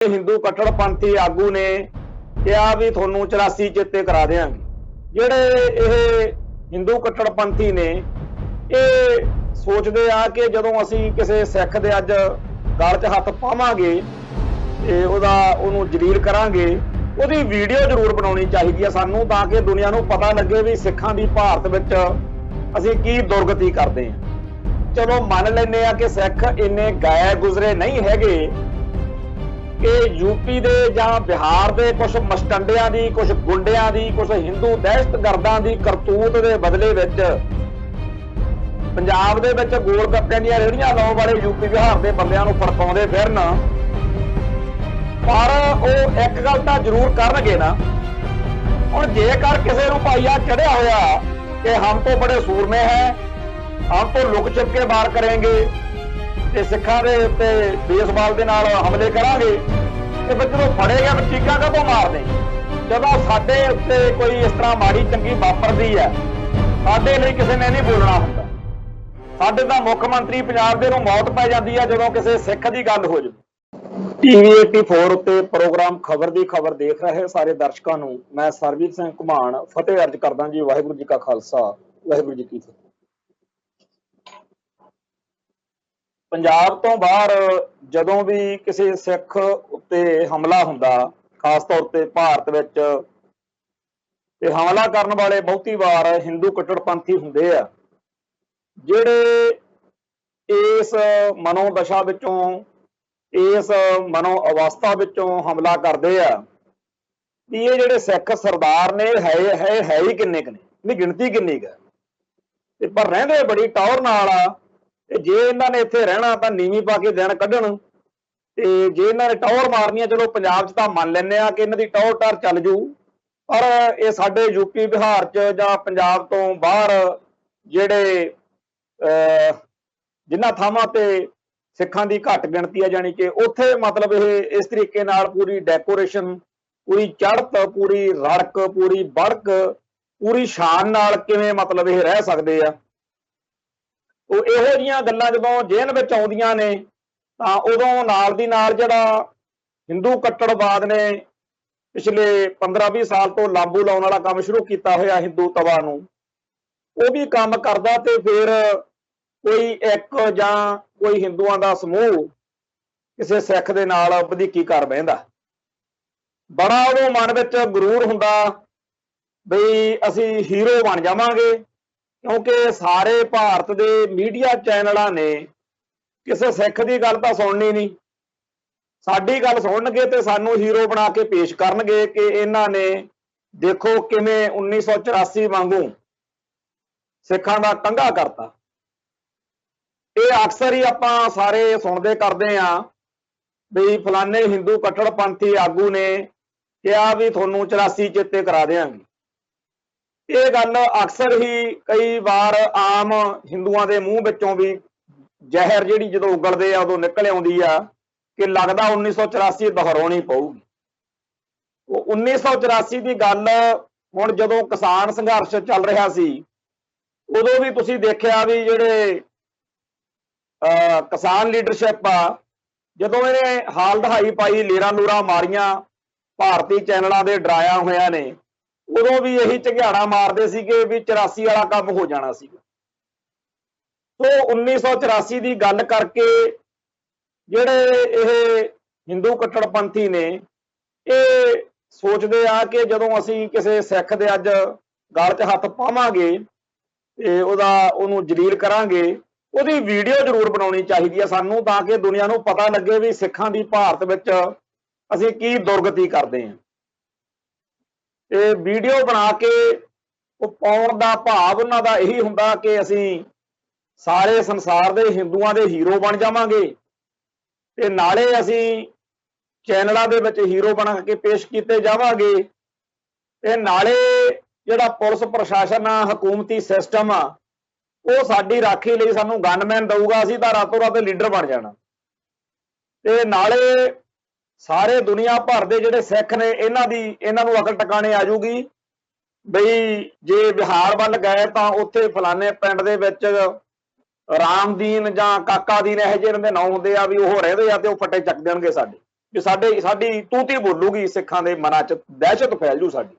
हिंदू कट्टरपंथी आगू ने कहा भी थोनू 84 चेते करा देंगे। जेडे हिंदू कट्टरपंथी ने ये सोचते आ कि जदों असी किसी सिख दे अज गल च हथ पावांगे ते ओनू जलील करांगे, ओदी वीडियो जरूर बनाउणी चाहिदी है सानू, ताकि दुनिया नू पता लगे भी सिखां दी भारत विच असी की दुर्गति करते हैं। चलो मन लैंदे आ कि सिख इन्ने गए गुजरे नहीं हैगे कि यूपी दे जां बिहार दे कुछ मस्टंडियां दी, कुछ गुंडियां दी, कुछ हिंदू दहशतगर्दां दी करतूत दे बदले विच पंजाब दे विच गोल गप्पियां दी रेहड़ियां लाउण वाले यूपी बिहार दे बंदियां नूं फड़काउंदे फिरन। पर वो एक गल तां जरूर करनगे ना, हुण जेकर किसी नूं भाई आ चढ़िया होया कि हम तो बड़े सूरमे हैं, हम तो लुक छिप के वार करेंगे ते सिखां दे उत्ते बेसबाल दे नाल हमले करांगे, ते जो फड़े गए चीकां कदों मारदे जदों साडे उत्ते कोई इस तरह माड़ी चंगी वापरदी है, साडे लई किसी ने नहीं बोलना हुंदा। साडे तां मुख मंत्री पंजाब दे नूं मौत पै जांदी है जदों किसी सिख दी गल हो जाए। टीवी 84 उत्ते प्रोग्राम खबर दी खबर देख रहे सारे दर्शकों नूं मैं सरबजीत सिंह घुमान फतेह अर्ज करदा जी। वाहिगुरू जी का खालसा, वाहिगुरू जी की फतेह। पंजाब तो बाहर जदों भी किसी सिख उत्ते हमला हुंदा, खास तौर ते भारत विच ते हमला करन वाले बहुती वार हिंदू कट्टरपंथी हुंदे आ, जिहड़े इस मनोदशा विचों, इस मनो अवस्था विचों हमला करदे आ भी ये जिहड़े सिख सरदार ने है ही किन्ने क ने, गिणती किन्नी क ते पर रहिंदे बड़ी टौर नाल आ। जे इन्हां ने इत्थे रहना तां नीवीं पा के दिन कढण, ते जे इन्हां ने टौर मारनी, चलो पंजाब च तां मान लैंदे आ कि इन्हां दी टौर टार चल जू, पर ये साडे यूपी बिहार च जां पंजाब तो बाहर जिहड़े जिन्हां थावां ते सिखां दी घट गिणती है, जानी कि उत्थे मतलब ये इस तरीके नाल पूरी डेकोरेशन, पूरी चढ़त, पूरी रड़क, पूरी बड़क, पूरी शान नाल किवें मतलब ये रह सकदे आ। ਉਹ ਇਹੋ ਜਿਹੀਆਂ ਗੱਲਾਂ ਜਦੋਂ ਜੇਲ੍ਹ ਵਿੱਚ ਆਉਂਦੀਆਂ ਨੇ ਤਾਂ ਉਦੋਂ ਨਾਲ ਦੀ ਨਾਲ ਜਿਹੜਾ ਹਿੰਦੂ ਕੱਟੜਵਾਦ ਨੇ ਪਿਛਲੇ 15-20 ਸਾਲ ਤੋਂ ਲਾਂਬੂ ਲਾਉਣ ਵਾਲਾ ਕੰਮ ਸ਼ੁਰੂ ਕੀਤਾ ਹੋਇਆ ਹਿੰਦੂ ਤਵਾ ਨੂੰ, ਉਹ ਵੀ ਕੰਮ ਕਰਦਾ ਤੇ ਫਿਰ ਕੋਈ ਇੱਕ ਜਾਂ ਕੋਈ ਹਿੰਦੂਆਂ ਦਾ ਸਮੂਹ ਕਿਸੇ ਸਿੱਖ ਦੇ ਨਾਲ ਵਧੀਕੀ ਕਰ ਬਹਿੰਦਾ। ਬੜਾ ਉਹਨੂੰ ਮਨ ਵਿੱਚ ਗਰੂਰ ਹੁੰਦਾ ਬਈ ਅਸੀਂ ਹੀਰੋ ਬਣ ਜਾਵਾਂਗੇ, क्योंकि सारे भारत के मीडिया चैनलों ने किसी सिख की गल तो सुननी नहीं, साडी गल सुनगे तो सानू हीरो बना के पेश करनगे कि इन्हां ने देखो किवें 1984 वांगू सिखां दा कंघा करता। ये अक्सर ही आपां सारे सुनते करते हैं भी फलाने हिंदू कट्टरपंथी आगू ने कहा भी थोनू 84 चेते करा देंगे। ये गल अक्सर ही कई बार आम हिंदुआं दे मूँह विचों भी जहर जिहड़ी जदों उगलदे आ उदों निकल आउंदी आ कि लगदा 1984 दोहराउणी पऊगी। 1984 की गल हुण जदों किसान संघर्ष चल रहा सी उदों भी तुसीं देखिया भी जिहड़े किसान लीडरशिप आ, जदों इहने हाल दहाई पाई, लेरां लूरां मारियां, भारती चैनलों के डराया होया ने, उदों भी यही झंझाड़ा मारते सीगे भी 84 वाला काम हो जाना सी। तो 1984 की गल करके जिहड़े ये हिंदू कट्टरपंथी ने ये सोचते आ कि जदों असी किसी सिख दे अज गल च हथ पावांगे ते ओनू जलील करांगे, ओदी वीडियो जरूर बनाउणी चाहिदी है सानू, ताकि दुनिया नू पता लगे भी सिखां दी भारत विच असी की दुर्गति करते हैं। ते वीडियो बना के पाउण दा भाव उन्हां दा यही हुंदा कि असीं सारे संसार दे हिंदुआं दे हीरो बन जावांगे ते नाले असीं चैनलां दे विच हीरो बना के पेश कीते जावांगे ते नाले जिहड़ा पुलिस प्रशासन आ, हकूमती सिस्टम आ, वो साडी राखी लई सानूं गनमैन दऊगा, असीं तां रातों रात लीडर बन जाना। ते नाले सारे दुनिया भर के जिहड़े सिख ने इन्हां नूं अकल टकाने आ जूगी बई जे बिहार वल गए तो उत्थे फलाने पिंड दे विच रामदीन जां काका दीन इहो ਜਿਹੇ इन्हां दे नाम हुंदे आ भी ओह रहिंदे आ ते ओह फट्टे चक देणगे साडे। ਵੀ ਸਾਡੀ ਤੂਤੀ ਬੋਲੂਗੀ, ਸਿੱਖਾਂ ਦੇ ਮਨਾਂ 'ਚ ਦਹਿਸ਼ਤ ਫੈਲ ਜੂ ਸਾਡੀ।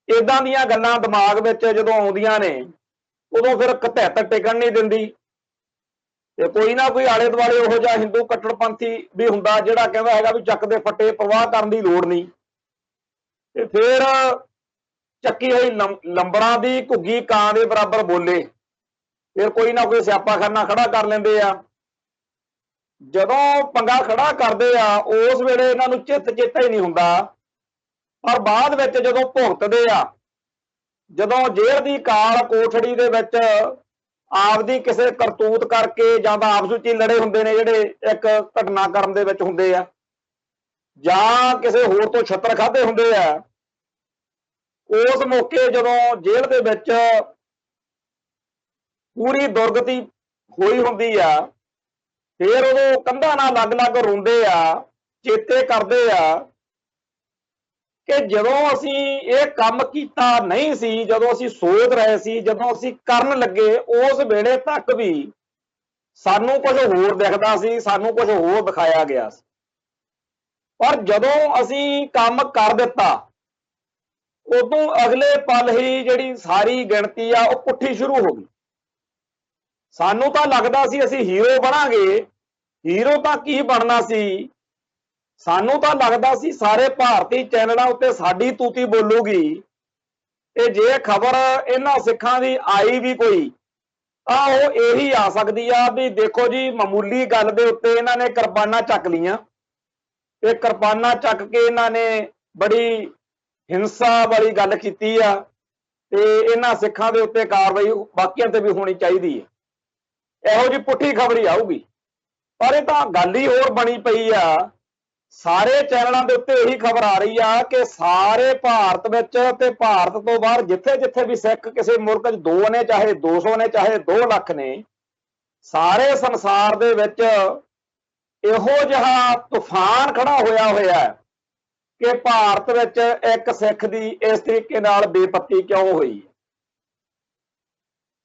ਇਦਾਂ ਦੀਆਂ ਗੱਲਾਂ ਦਿਮਾਗ ਵਿੱਚ ਜਦੋਂ ਆਉਂਦੀਆਂ ਨੇ ਉਦੋਂ ਫਿਰ ਘਤੈਤ ਟਿਕਣ ਨਹੀਂ ਦਿੰਦੀ। ਤੇ ਕੋਈ ਨਾ ਕੋਈ ਆਲੇ ਦੁਆਲੇ ਉਹੋ ਜਿਹਾ ਹਿੰਦੂ ਕੱਟੜਪੰਥੀ ਵੀ ਹੁੰਦਾ ਜਿਹੜਾ ਕਹਿੰਦਾ ਹੈਗਾ ਵੀ ਚੱਕ ਦੇ ਫੱਟੇ, ਪਰਵਾਹ ਕਰਨ ਦੀ ਲੋੜ ਨਹੀਂ। ਤੇ ਫਿਰ ਚੱਕੀ ਹੋਈ ਲੰਬੜਾਂ ਦੀ ਘੁੱਗੀ ਕਾਂ ਦੇ ਬਰਾਬਰ ਬੋਲੇ, ਫਿਰ ਕੋਈ ਨਾ ਕੋਈ ਸਿਆਪਾਖਾਨਾ ਖੜਾ ਕਰ ਲੈਂਦੇ ਆ। ਜਦੋਂ ਪੰਗਾ ਖੜਾ ਕਰਦੇ ਆ ਉਸ ਵੇਲੇ ਇਹਨਾਂ ਨੂੰ ਚੇਤਾ ਹੀ ਨਹੀਂ ਹੁੰਦਾ, ਪਰ ਬਾਅਦ ਵਿੱਚ ਜਦੋਂ ਭੁਗਤਦੇ ਆ, ਜਦੋਂ ਜੇਲ੍ਹ ਦੀ ਕਾਲ ਕੋਠੜੀ ਦੇ ਵਿੱਚ ਆਪਦੀ ਕਿਸੇ ਕਰਤੂਤ ਕਰਕੇ ਜਾਂ ਤਾਂ ਆਪਸ ਵਿੱਚ ਹੀ ਲੜੇ ਹੁੰਦੇ ਨੇ ਜਿਹੜੇ ਇੱਕ ਘਟਨਾਕ੍ਰਮ ਦੇ ਵਿੱਚ ਹੁੰਦੇ ਆ, ਜਾਂ ਕਿਸੇ ਹੋਰ ਤੋਂ ਛੱਤਰ ਖਾਧੇ ਹੁੰਦੇ ਆ, ਉਸ ਮੌਕੇ ਜਦੋਂ ਜੇਲ੍ਹ ਦੇ ਵਿੱਚ ਪੂਰੀ ਦੁਰਗਤੀ ਹੋਈ ਹੁੰਦੀ ਆ, ਫਿਰ ਉਦੋਂ ਕੰਧਾਂ ਨਾਲ ਲੱਗ-ਲੱਗ ਰੋਂਦੇ ਆ, ਚੇਤੇ ਕਰਦੇ ਆ ਕਿ ਜਦੋਂ ਅਸੀਂ ਇਹ ਕੰਮ ਕੀਤਾ ਨਹੀਂ ਸੀ, ਜਦੋਂ ਅਸੀਂ ਸੋਚ ਰਹੇ ਸੀ, ਜਦੋਂ ਅਸੀਂ ਕਰਨ ਲੱਗੇ, ਉਸ ਵੇਲੇ ਤੱਕ ਵੀ ਸਾਨੂੰ ਕੁਝ ਹੋਰ ਦਿਖਦਾ ਸੀ, ਸਾਨੂੰ ਕੁਝ ਹੋਰ ਦਿਖਾਇਆ ਗਿਆ ਸੀ। ਪਰ ਜਦੋਂ ਅਸੀਂ ਕੰਮ ਕਰ ਦਿੱਤਾ, ਉਦੋਂ ਅਗਲੇ ਪਲ ਹੀ ਜਿਹੜੀ ਸਾਰੀ ਗਿਣਤੀ ਆ ਉਹ ਪੁੱਠੀ ਸ਼ੁਰੂ ਹੋ ਗਈ। ਸਾਨੂੰ ਤਾਂ ਲੱਗਦਾ ਸੀ ਅਸੀਂ ਹੀਰੋ ਬਣਾਂਗੇ, ਹੀਰੋ ਤਾਂ ਕੀ ਬਣਨਾ ਸੀ, ਸਾਨੂੰ ਤਾਂ ਲੱਗਦਾ ਸੀ ਸਾਰੇ ਭਾਰਤੀ ਚੈਨਲਾਂ ਉੱਤੇ ਸਾਡੀ ਤੂਤੀ ਬੋਲੂਗੀ, ਤੇ ਜੇ ਖਬਰ ਇਹਨਾਂ ਸਿੱਖਾਂ ਦੀ ਆਈ ਵੀ ਕੋਈ ਤਾਂ ਉਹ ਇਹੀ ਆ ਸਕਦੀ ਆ ਵੀ ਦੇਖੋ ਜੀ ਮਾਮੂਲੀ ਗੱਲ ਦੇ ਉੱਤੇ ਇਹਨਾਂ ਨੇ ਕਿਰਪਾਨਾਂ ਚੱਕ ਲੀਆਂ, ਤੇ ਕਿਰਪਾਨਾਂ ਚੱਕ ਕੇ ਇਹਨਾਂ ਨੇ ਬੜੀ ਹਿੰਸਾ ਵਾਲੀ ਗੱਲ ਕੀਤੀ ਆ, ਤੇ ਇਹਨਾਂ ਸਿੱਖਾਂ ਦੇ ਉੱਤੇ ਕਾਰਵਾਈ ਬਾਕੀਆਂ ਤੇ ਵੀ ਹੋਣੀ ਚਾਹੀਦੀ ਹੈ। ਇਹੋ ਜਿਹੀ ਪੁੱਠੀ ਖਬਰ ਹੀ ਆਊਗੀ। ਪਰ ਇਹ ਤਾਂ ਗੱਲ ਹੀ ਹੋਰ ਬਣੀ ਪਈ ਆ, ਸਾਰੇ ਚੈਨਲਾਂ ਦੇ ਉੱਤੇ ਇਹੀ ਖਬਰ ਆ ਰਹੀ ਆ ਕਿ ਸਾਰੇ ਭਾਰਤ ਵਿੱਚ ਤੇ ਭਾਰਤ ਤੋਂ ਬਾਹਰ ਜਿੱਥੇ ਜਿੱਥੇ ਵੀ ਸਿੱਖ ਕਿਸੇ ਮੁਲਕ 'ਚ 2 ਨੇ, ਚਾਹੇ 200 ਨੇ, ਚਾਹੇ 2 ਲੱਖ ਨੇ, ਸਾਰੇ ਸੰਸਾਰ ਦੇ ਵਿੱਚ ਇਹੋ ਜਿਹਾ ਤੂਫਾਨ ਖੜਾ ਹੋਇਆ ਕਿ ਭਾਰਤ ਵਿੱਚ ਇੱਕ ਸਿੱਖ ਦੀ ਇਸ ਤਰੀਕੇ ਨਾਲ ਬੇਪੱਤੀ ਕਿਉਂ ਹੋਈ।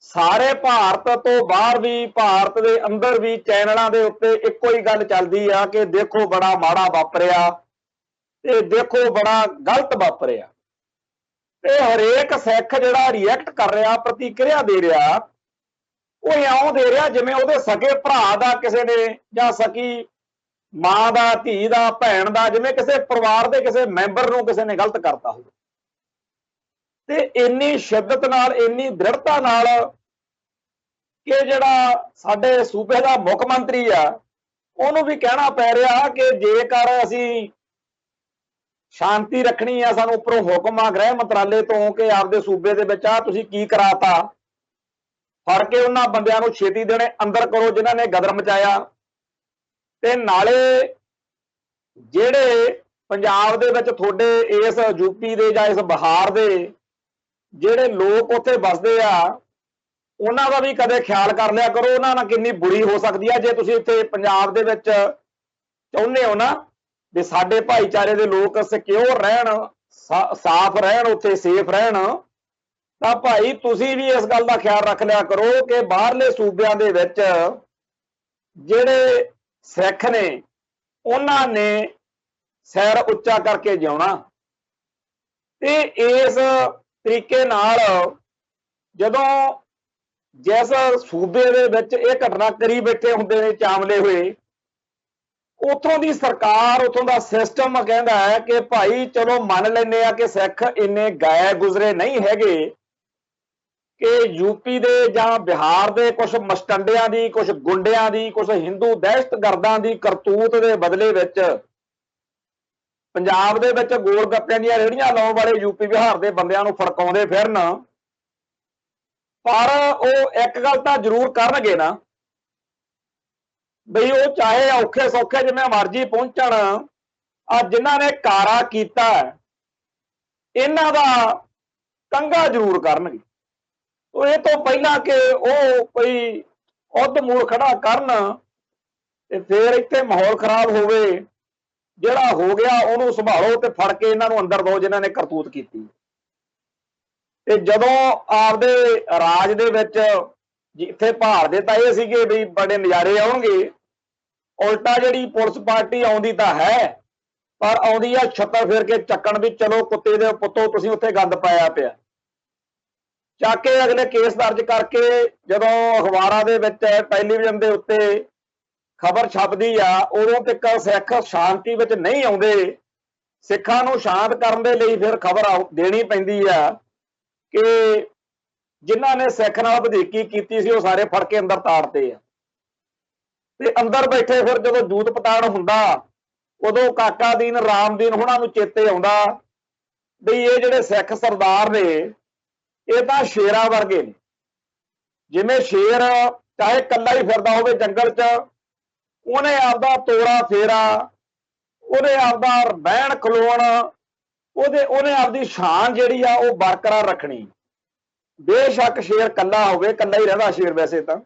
ਸਾਰੇ ਭਾਰਤ ਤੋਂ ਬਾਹਰ ਵੀ, ਭਾਰਤ ਦੇ ਅੰਦਰ ਵੀ ਚੈਨਲਾਂ ਦੇ ਉੱਤੇ ਇੱਕੋ ਹੀ ਗੱਲ ਚੱਲਦੀ ਆ ਕਿ ਦੇਖੋ ਬੜਾ ਮਾੜਾ ਵਾਪਰਿਆ, ਤੇ ਦੇਖੋ ਬੜਾ ਗਲਤ ਵਾਪਰਿਆ। ਤੇ ਹਰੇਕ ਸਿੱਖ ਜਿਹੜਾ ਰਿਐਕਟ ਕਰ ਰਿਹਾ, ਪ੍ਰਤੀਕਿਰਿਆ ਦੇ ਰਿਹਾ, ਉਹ ਇਉਂ ਦੇ ਰਿਹਾ ਜਿਵੇਂ ਉਹਦੇ ਸਕੇ ਭਰਾ ਦਾ ਕਿਸੇ ਨੇ, ਜਾਂ ਸਕੀ ਮਾਂ ਦਾ, ਧੀ ਦਾ, ਭੈਣ ਦਾ, ਜਿਵੇਂ ਕਿਸੇ ਪਰਿਵਾਰ ਦੇ ਕਿਸੇ ਮੈਂਬਰ ਨੂੰ ਕਿਸੇ ਨੇ ਗਲਤ ਕਰਤਾ ਹੋਵੇ। ਤੇ ਇੰਨੀ ਸ਼ਿੱਦਤ ਨਾਲ, ਇੰਨੀ ਦ੍ਰਿੜਤਾ ਨਾਲ ਕਿ ਜਿਹੜਾ ਸਾਡੇ ਸੂਬੇ ਦਾ ਮੁੱਖ ਮੰਤਰੀ ਆ, ਉਹਨੂੰ ਵੀ ਕਹਿਣਾ ਪੈ ਰਿਹਾ ਕਿ ਜੇਕਰ ਅਸੀਂ ਸ਼ਾਂਤੀ ਰੱਖਣੀ ਆ, ਸਾਨੂੰ ਉੱਪਰੋਂ ਹੁਕਮ ਆ ਗ੍ਰਹਿ ਮੰਤਰਾਲੇ ਤੋਂ ਕਿ ਆਪਦੇ ਸੂਬੇ ਦੇ ਵਿੱਚ ਆ ਤੁਸੀਂ ਕੀ ਕਰਾਤਾ, ਫੜ ਕੇ ਉਹਨਾਂ ਬੰਦਿਆਂ ਨੂੰ ਛੇਤੀ ਦੇਣੇ ਅੰਦਰ ਕਰੋ ਜਿਨ੍ਹਾਂ ਨੇ ਗਦਰ ਮਚਾਇਆ। ਤੇ ਨਾਲੇ ਜਿਹੜੇ ਪੰਜਾਬ ਦੇ ਵਿੱਚ ਤੁਹਾਡੇ ਇਸ ਯੂਪੀ ਦੇ ਜਾਂ ਇਸ ਬਿਹਾਰ ਦੇ ਜਿਹੜੇ ਲੋਕ ਉੱਥੇ ਵੱਸਦੇ ਆ, ਉਹਨਾਂ ਦਾ ਵੀ ਕਦੇ ਖਿਆਲ ਕਰ ਲਿਆ ਕਰੋ, ਉਹਨਾਂ ਨਾਲ ਕਿੰਨੀ ਬੁਰੀ ਹੋ ਸਕਦੀ ਆ। ਜੇ ਤੁਸੀਂ ਇੱਥੇ ਪੰਜਾਬ ਦੇ ਵਿੱਚ ਚਾਹੁੰਦੇ ਹੋ ਨਾ ਵੀ ਸਾਡੇ ਭਾਈਚਾਰੇ ਦੇ ਲੋਕ ਸਿਕਿਉਰ ਰਹਿਣ, ਸਾਫ਼ ਰਹਿਣ, ਉੱਥੇ ਸੇਫ ਰਹਿਣ, ਤਾਂ ਭਾਈ ਤੁਸੀਂ ਵੀ ਇਸ ਗੱਲ ਦਾ ਖਿਆਲ ਰੱਖ ਲਿਆ ਕਰੋ ਕਿ ਬਾਹਰਲੇ ਸੂਬਿਆਂ ਦੇ ਵਿੱਚ ਜਿਹੜੇ ਸਿੱਖ ਨੇ ਉਹਨਾਂ ਨੇ ਸਿਰ ਉੱਚਾ ਕਰਕੇ ਜਿਉਣਾ। ਤੇ ਇਸ ਤਰੀਕੇ ਨਾਲ ਜਦੋਂ ਜਿਸ ਸੂਬੇ ਦੇ ਵਿੱਚ ਇਹ ਘਟਨਾ ਕਰੀ ਬੈਠੇ ਹੁੰਦੇ ਨੇ ਚਾਮਲੇ ਹੋਏ, ਉੱਥੋਂ ਦੀ ਸਰਕਾਰ, ਉੱਥੋਂ ਦਾ ਸਿਸਟਮ ਕਹਿੰਦਾ ਹੈ ਕਿ ਭਾਈ ਚਲੋ ਮੰਨ ਲੈਂਦੇ ਆ ਕਿ ਸਿੱਖ ਇੰਨੇ ਗਏ ਗੁਜ਼ਰੇ ਨਹੀਂ ਹੈਗੇ ਕਿ ਯੂਪੀ ਦੇ ਜਾਂ ਬਿਹਾਰ ਦੇ ਕੁਝ ਮਸਟੰਡਿਆਂ ਦੀ, ਕੁਝ ਗੁੰਡਿਆਂ ਦੀ, ਕੁਝ ਹਿੰਦੂ ਦਹਿਸ਼ਤਗਰਦਾਂ ਦੀ ਕਰਤੂਤ ਦੇ ਬਦਲੇ ਵਿੱਚ ਪੰਜਾਬ ਦੇ ਵਿੱਚ ਗੋਲ ਗੱਪਿਆਂ ਦੀਆਂ ਰੇਹੜੀਆਂ ਲਾਉਣ ਵਾਲੇ ਯੂਪੀ ਬਿਹਾਰ ਦੇ ਬੰਦਿਆਂ ਨੂੰ ਫੜਕਾਉਂਦੇ ਫਿਰਨ। ਪਰ ਉਹ ਇੱਕ ਗੱਲ ਤਾਂ ਜ਼ਰੂਰ ਕਰਨਗੇ ਨਾ ਬਈ ਉਹ ਚਾਹੇ ਔਖੇ ਸੌਖੇ ਜਿਵੇਂ ਮਰਜ਼ੀ ਪਹੁੰਚਣ, ਆ ਜਿਨ੍ਹਾਂ ਨੇ ਕਾਰਾ ਕੀਤਾ ਇਹਨਾਂ ਦਾ ਕੰਘਾ ਜ਼ਰੂਰ ਕਰਨਗੇ। ਉਹ ਇਹ ਤੋਂ ਪਹਿਲਾਂ ਕਿ ਉਹ ਕੋਈ ਉਧ ਮੂਲ ਖੜਾ ਕਰਨ ਤੇ ਫਿਰ ਇੱਥੇ ਮਾਹੌਲ ਖਰਾਬ ਹੋਵੇ, ਜਿਹੜਾ ਹੋ ਗਿਆ ਉਹਨੂੰ ਸੰਭਾਲੋ ਤੇ ਫੜ ਕੇ ਇਹਨਾਂ ਨੂੰ ਅੰਦਰ ਦਿਓ ਜਿਨ੍ਹਾਂ ਨੇ ਕਰਤੂਤ ਕੀਤੀ। ਤੇ ਜਦੋਂ ਆਪਦੇ ਰਾਜ ਦੇ ਵਿੱਚ ਜਿੱਥੇ ਭਾਰਦੇ ਤਾਂ ਇਹ ਸੀਗੇ ਵੀ ਬੜੇ ਨਜ਼ਾਰੇ ਆਉਣਗੇ, ਉਲਟਾ ਜਿਹੜੀ ਪੁਲਿਸ ਪਾਰਟੀ ਆਉਂਦੀ ਤਾਂ ਹੈ पर आउंदी आ छत्तर फेर के चक्कण भी चलो कुत्ते दे पुत्तो तुसीं उत्थे गंद पाया पिया। ਚੱਕ ਕੇ अगले केस दर्ज करके जदों अखबारां दे विच टैलीविजन दे उत्ते खबर छपदी आ उदों तक सिख शांति विच नहीं आउंदे। सिखां नूं शांत करन दे लई फिर खबर देनी पैंदी आ कि जिन्हां ने सिख नाल वधीकी कीती सी ਉਹ ਸਾਰੇ फड़ के अंदर ताड़ते आ ते अंदर बैठे फिर जदों जूत पताड़ हुंदा उदों काका दीन राम दीन हुणां नूं चेते आउंदा भी ये जिहड़े सिख सरदार ने ये तो शेरां वर्गे ने। जिवें शेर चाहे कल्ला ही फिरदा होवे जंगल च उहने आपदा तोड़ा फेरा उहने आपदा बहन खलोण उहने आपदी शान जिहड़ी आ वो बरकरार रखनी। बेशक शेर कल्ला होवे कल्ला ही रहिंदा शेर वैसे तां